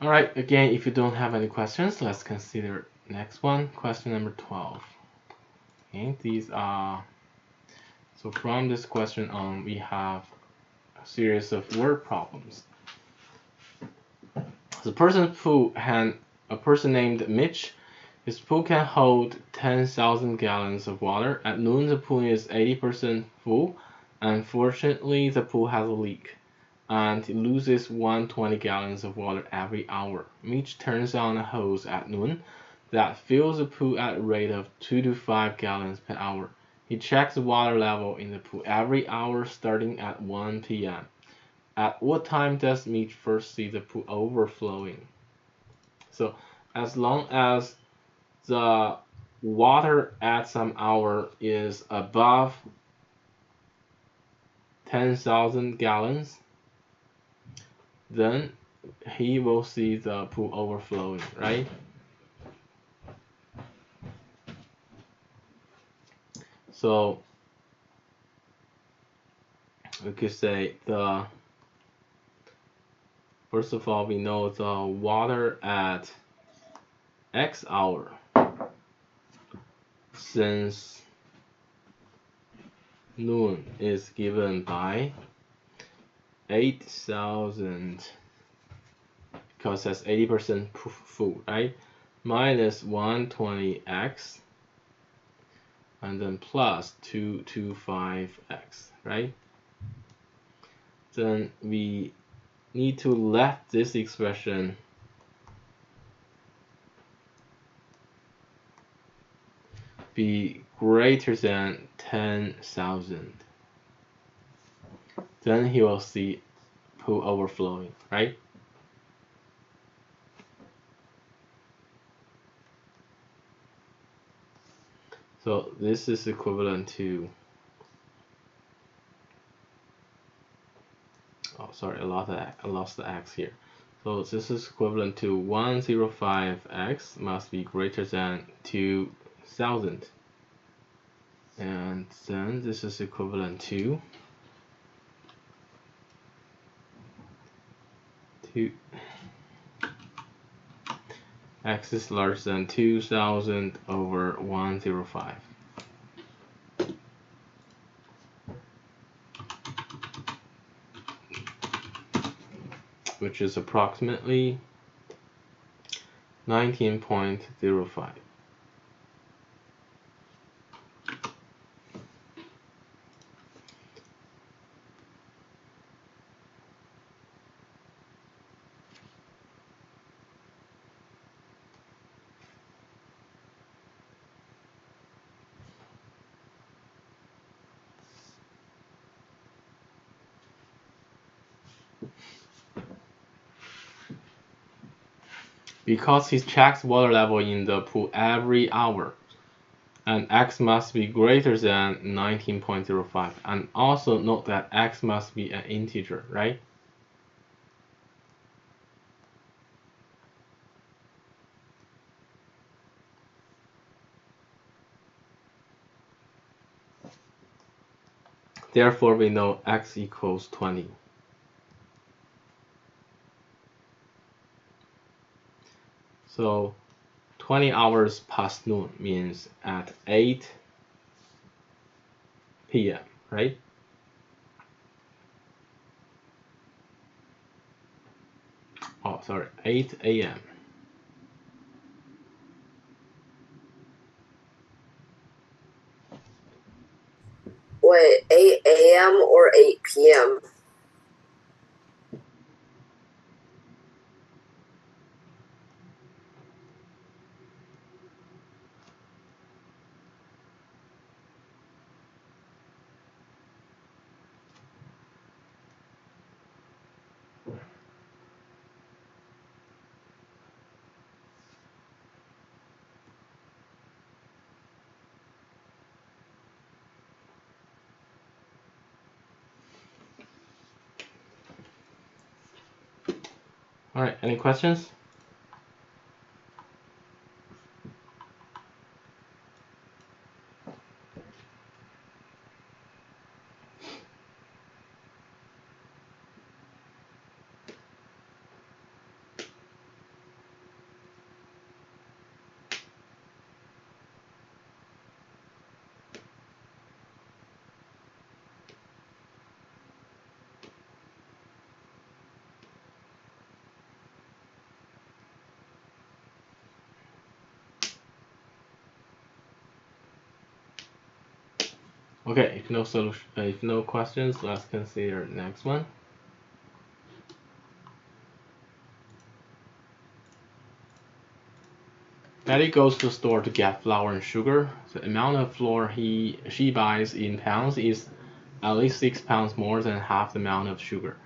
All right, again, if you don't have any questions, let's consider next one, question number 12. Okay, these are, so from this question on, we have a series of word problems. The person's pool had a person named Mitch. His pool can hold 10,000 gallons of water. At noon, the pool is 80% full. Unfortunately, the pool has a leak and it loses 120 gallons of water every hour. Mitch turns on a hose at noon that fills the pool at a rate of 2 to 5 gallons per hour. He checks the water level in the pool every hour starting at 1 p.m. At what time does Mitch first see the pool overflowing? So as long as the water at some hour is above 10,000 gallons, then he will see the pool overflowing, right? So we could say first of all, we know the water at X hour, since noon is given by 8,000, because that's 80% full, right? Minus 120x, and then plus 225x, right? Then we need to let this expression be greater than 10,000. Then he will see pool overflowing, right? So this is equivalent to, oh sorry, I lost the x here. So this is equivalent to 105x must be greater than 2,000. And then this is equivalent to x is larger than 2,000 over 105. Which is approximately 19.05. Because he checks water level in the pool every hour, and x must be greater than 19.05. And also note that x must be an integer, right? Therefore, we know x equals 20. So 20 hours past noon means at 8 p.m., right? Oh, sorry, 8 a.m. Wait, 8 a.m. or 8 p.m.? All right, any questions? Okay, if no questions, let's consider the next one. Betty goes to the store to get flour and sugar. The amount of flour she buys in pounds is at least 6 pounds more than half the amount of sugar,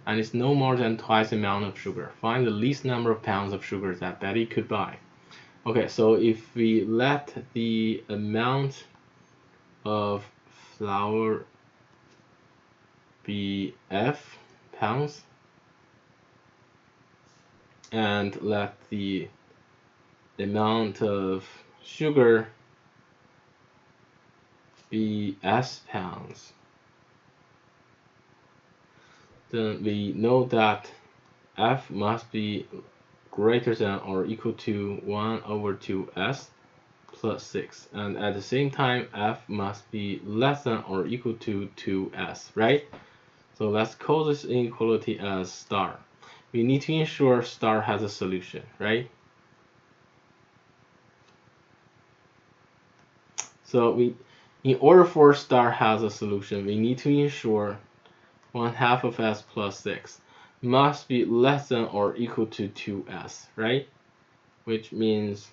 and it's no more than twice the amount of sugar. Find the least number of pounds of sugar that Betty could buy. Okay, so if we let the amount of flour be F pounds and let the amount of sugar be S pounds, then we know that F must be greater than or equal to 1 over 2S plus 6. And at the same time, F must be less than or equal to 2S, right? So let's call this inequality as star. We need to ensure star has a solution, right? So in order for star has a solution, we need to ensure 1/2 of S plus 6 must be less than or equal to 2S, right? Which means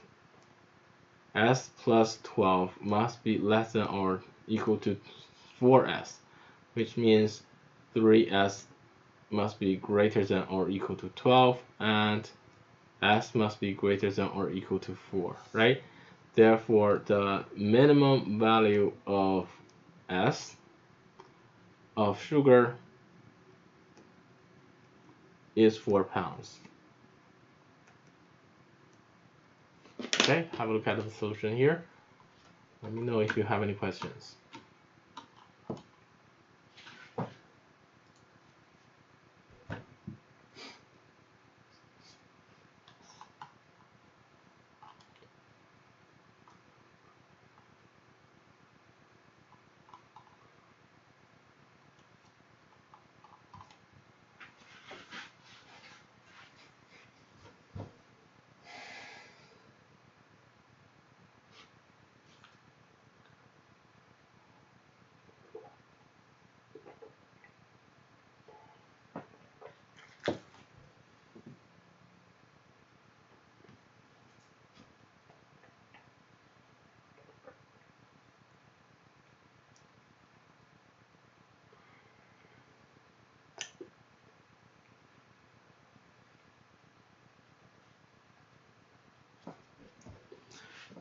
S plus 12 must be less than or equal to 4S, which means 3S must be greater than or equal to 12, and S must be greater than or equal to 4, right? Therefore, the minimum value of S of sugar is 4 pounds. Okay, have a look at the solution here. Let me know if you have any questions.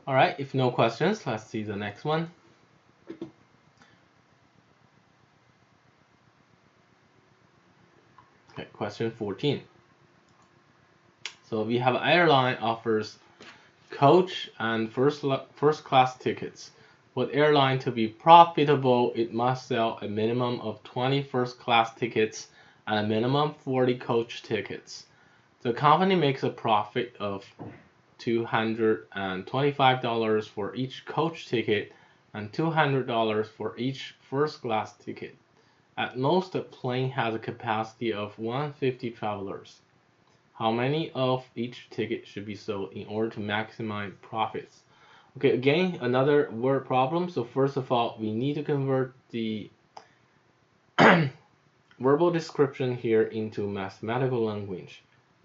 All right, if no questions, let's see the next one. Okay, question 14. So we have airline offers coach and first class tickets. For airline to be profitable, it must sell a minimum of 20 first class tickets and a minimum 40 coach tickets. The company makes a profit of $225 for each coach ticket and $200 for each first class ticket. At most, the plane has a capacity of 150 travelers. How many of each ticket should be sold in order to maximize profits? Okay, again, another word problem. So first of all, we need to convert the verbal description here into mathematical language.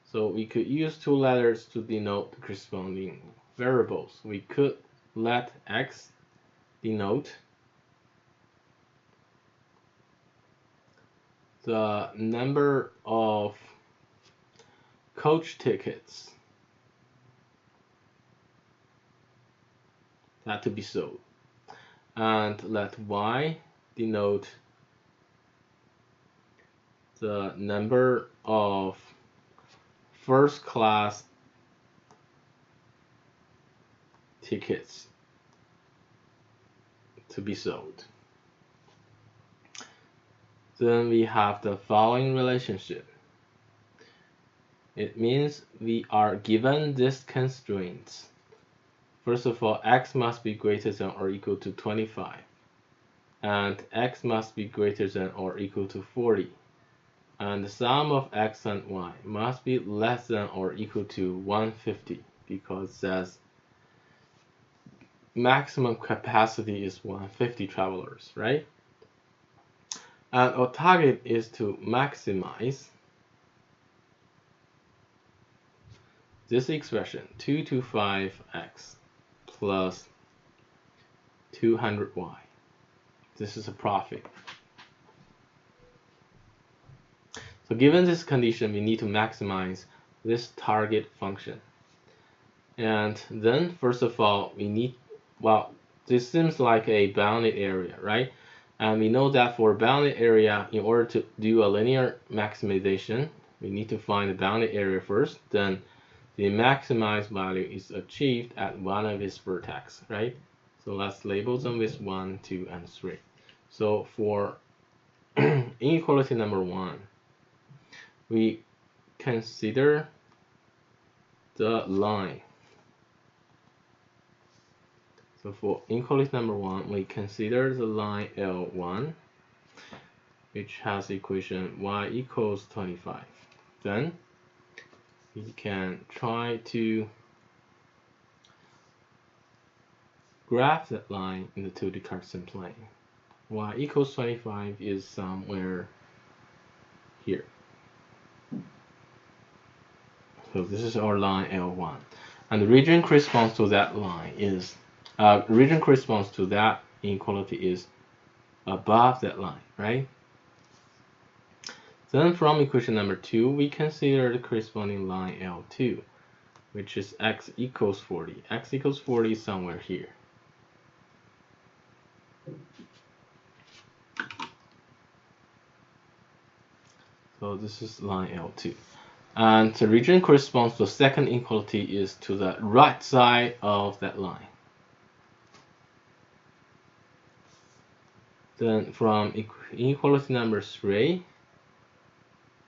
So we could use two letters to denote the corresponding variables. We could let x denote the number of coach tickets that to be sold, and let y denote the number of first class tickets to be sold. Then we have the following relationship. It means we are given these constraints. First of all, x must be greater than or equal to 25, and x must be greater than or equal to 40, and the sum of x and y must be less than or equal to 150, because it says maximum capacity is 150 travelers, right? And our target is to maximize this expression, 225x plus 200y. This is a profit. So given this condition, we need to maximize this target function. And then, first of all, we need, well, this seems like a bounded area, right? And we know that for bounded area, in order to do a linear maximization, we need to find the bounded area first. Then the maximized value is achieved at one of its vertex, right? So let's label them with 1, 2, and 3. So for inequality number 1, we consider the line. So for inequality number 1, we consider the line L1, which has equation y equals 25. Then we can try to graph that line in the 2D Cartesian plane. Y equals 25 is somewhere here. So this is our line L1, and the region corresponds to that line is region corresponds to that inequality is above that line, right? Then from equation number 2, we consider the corresponding line L2, which is x equals 40. X equals 40 is somewhere here. So this is line L2. And the region corresponds to the second inequality is to the right side of that line. Then from inequality number 3,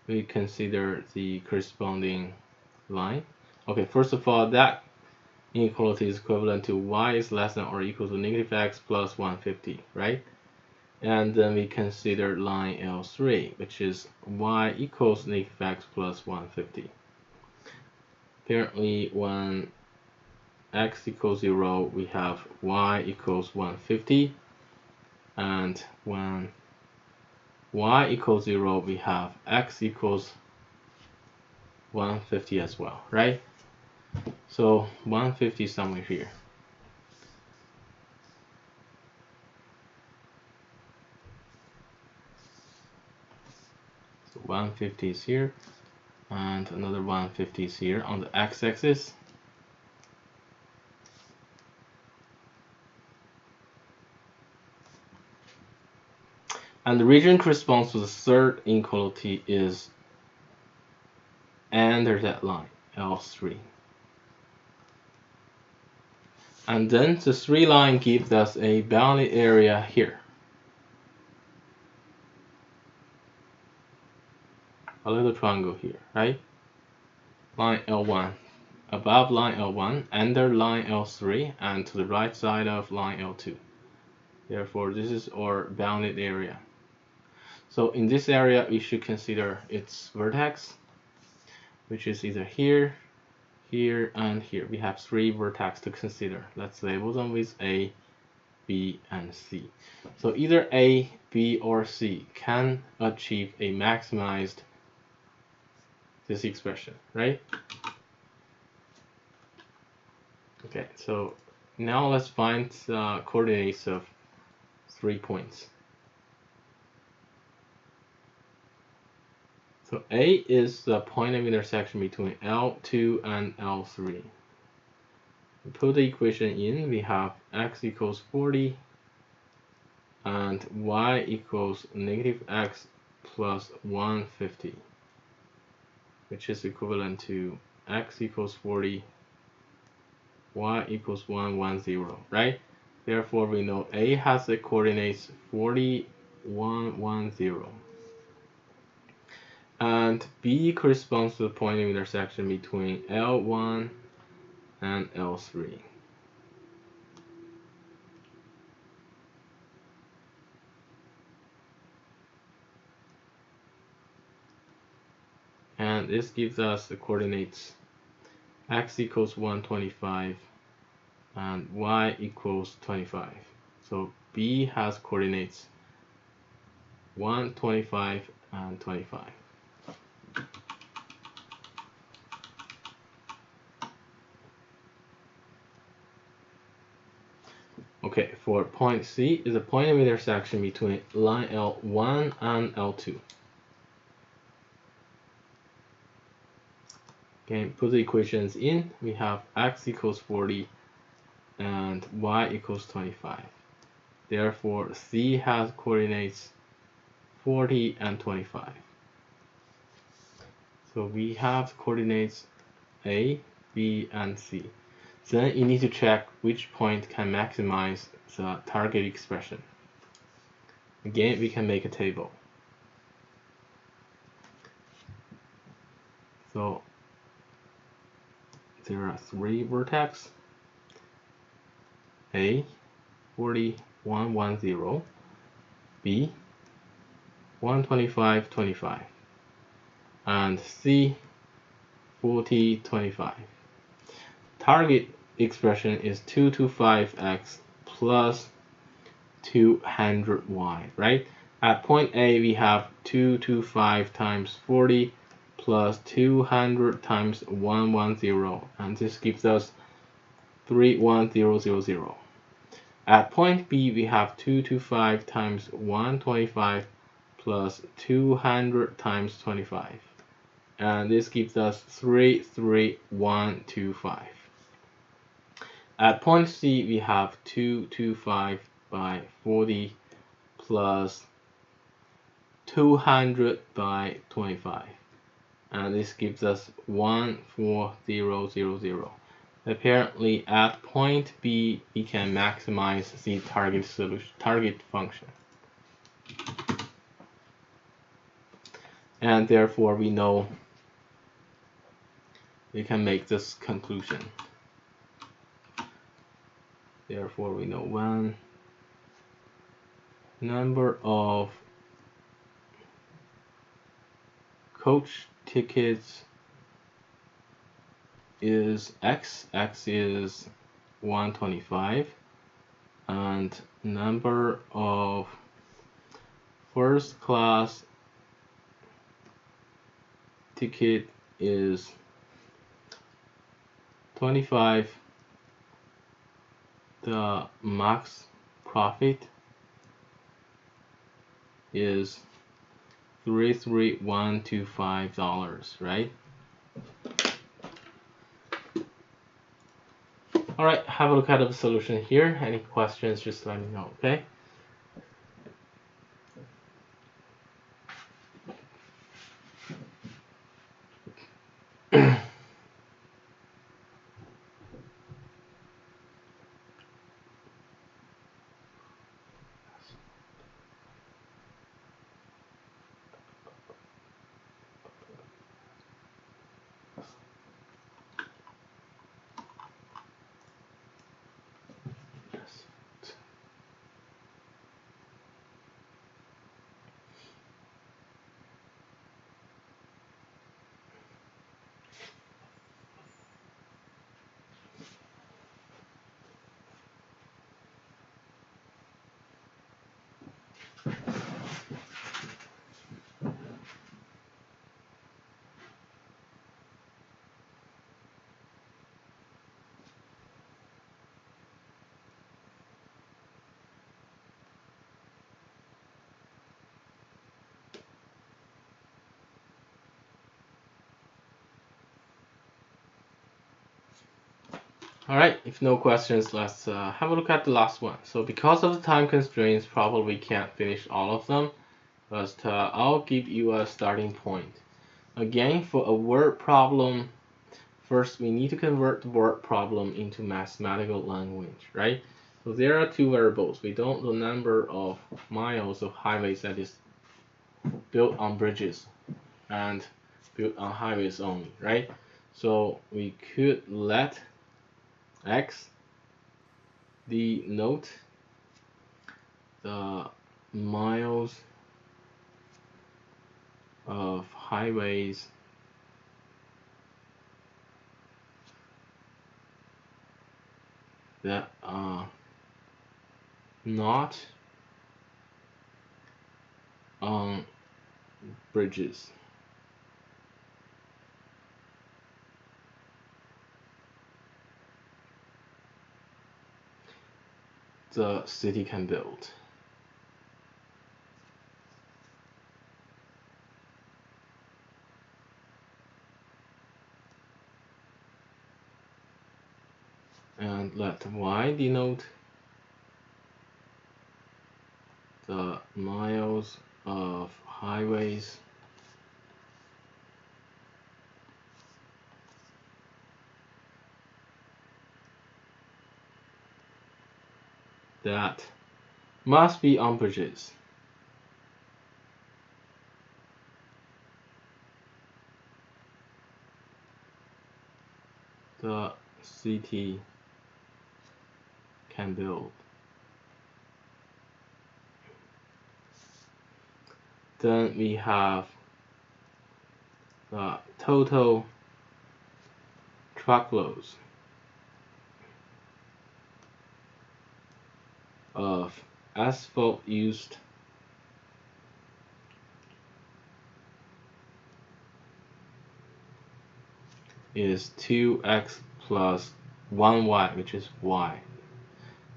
we consider the corresponding line. Okay, first of all, that inequality is equivalent to y is less than or equal to negative x plus 150, right? And then we consider line L3, which is y equals negative x plus 150. Apparently, when x equals 0, we have y equals 150, and when y equals 0, we have x equals 150 as well, right? So 150 is somewhere here. So 150 is here, and another 150 is here on the x-axis. And the region corresponds to the third inequality is under that line, L3. And then the 3 line gives us a bounded area here. A little triangle here, right? Line L1, above line L1, under line L3, and to the right side of line L2. Therefore, this is our bounded area. So in this area, we should consider its vertex, which is either here, here, and here. We have 3 vertices to consider. Let's label them with A, B, and C. So either A, B, or C can achieve a maximized this expression, right? Okay, so now let's find the coordinates of 3 points. So A is the point of intersection between L2 and L3. We put the equation in, we have x equals 40 and y equals negative x plus 150, which is equivalent to x equals 40, y equals 110, right? Therefore, we know A has the coordinates 40, 110. And B corresponds to the point of intersection between L1 and L3. And this gives us the coordinates x equals 125 and y equals 25. So B has coordinates 125 and 25. Okay, for point C is a point of intersection between line L1 and L2. Okay, put the equations in. We have x equals 40 and y equals 25. Therefore, C has coordinates 40 and 25. So we have coordinates A, B, and C. Then you need to check which point can maximize the target expression. Again, we can make a table. So there are 3 vertices. A, 40, 110. B, 125, 25. And C, 40, 25. Target expression is 225x plus 200y, right? At point A, we have 225 times 40 plus 200 times 110, and this gives us 31000. At point B, we have 225 times 125 plus 200 times 25, and this gives us 33125. At point C, we have 225 by 40 plus 200 by 25, and this gives us 14000. Apparently, at point B, we can maximize the target function, and therefore we know we can make this conclusion. Therefore, we know one number of coach tickets is x is 125, and number of first class ticket is 25. The max profit is $33125, right? All right, have a look at the solution here. Any questions, just let me know, okay? Alright, if no questions, let's have a look at the last one. So because of the time constraints, probably can't finish all of them, but I'll give you a starting point. Again, for a word problem, first we need to convert the word problem into mathematical language, right? So there are two variables. We don't know the number of miles of highways that is built on bridges and built on highways only, right? So we could let x denote the miles of highways that are not on bridges. The city can build. And let y denote the miles of highways that must be on bridges. The city can build. Then we have the total truckloads of asphalt used is 2x plus 1y, which is y.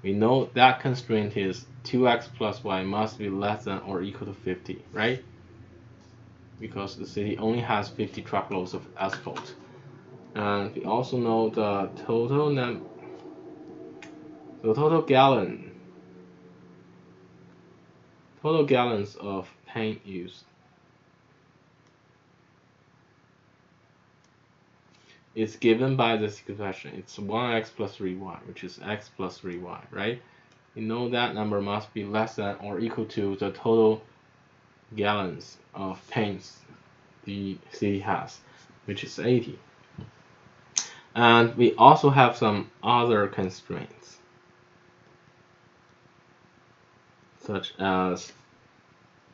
We know that constraint is 2x plus y must be less than or equal to 50, right? Because the city only has 50 truckloads of asphalt. And we also know the total gallons of paint used is given by this expression. It's 1x plus 3y, which is x plus 3y, right? We know that number must be less than or equal to the total gallons of paints the city has, which is 80. And we also have some other constraints, such as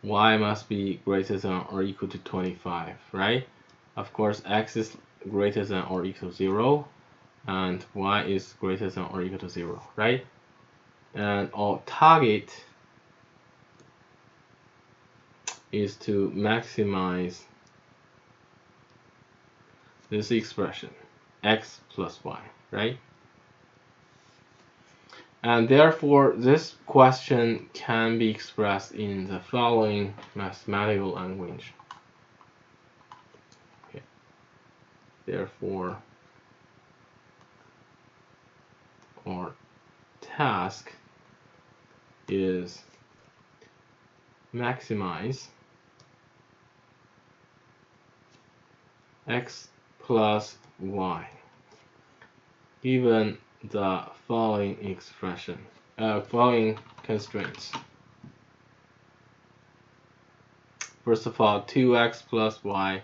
y must be greater than or equal to 25, right? Of course, x is greater than or equal to 0, and y is greater than or equal to 0, right? And our target is to maximize this expression, x plus y, right? And therefore, this question can be expressed in the following mathematical language. Okay. Therefore, our task is maximize x plus y given the following expression, following constraints. First of all, 2x plus y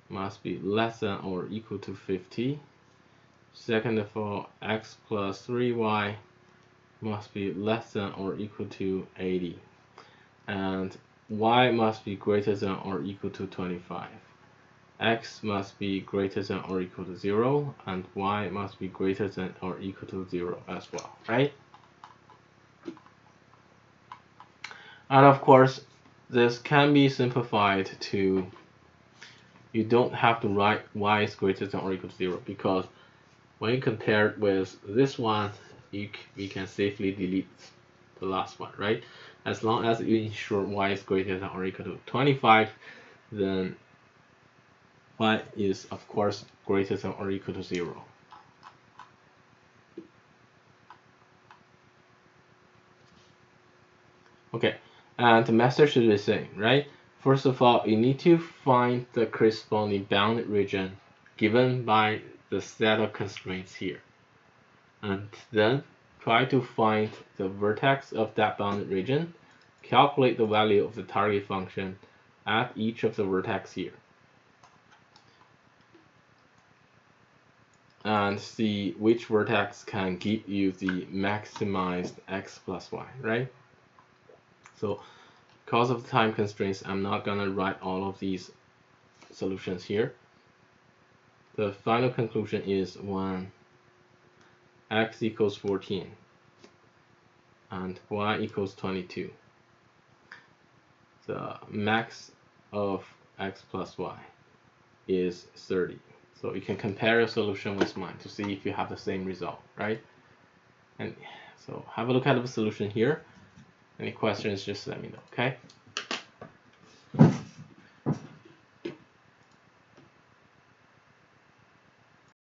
must be less than or equal to 50. Second of all, x plus 3y must be less than or equal to 80. And y must be greater than or equal to 25. X must be greater than or equal to 0, and y must be greater than or equal to 0 as well, right? And of course, this can be simplified to, you don't have to write y is greater than or equal to 0, because when you compare it with this one, we can safely delete the last one, right? As long as you ensure y is greater than or equal to 25, then y is of course greater than or equal to 0. Okay, and the method should be the same, right? First of all, you need to find the corresponding bounded region given by the set of constraints here. And then try to find the vertex of that bounded region, calculate the value of the target function at each of the vertex here, and see which vertex can give you the maximized x plus y, right? So because of the time constraints, I'm not gonna write all of these solutions here. The final conclusion is when x equals 14 and y equals 22, the max of x plus y is 30. So you can compare your solution with mine to see if you have the same result, right? And so have a look at the solution here. Any questions, just let me know, okay?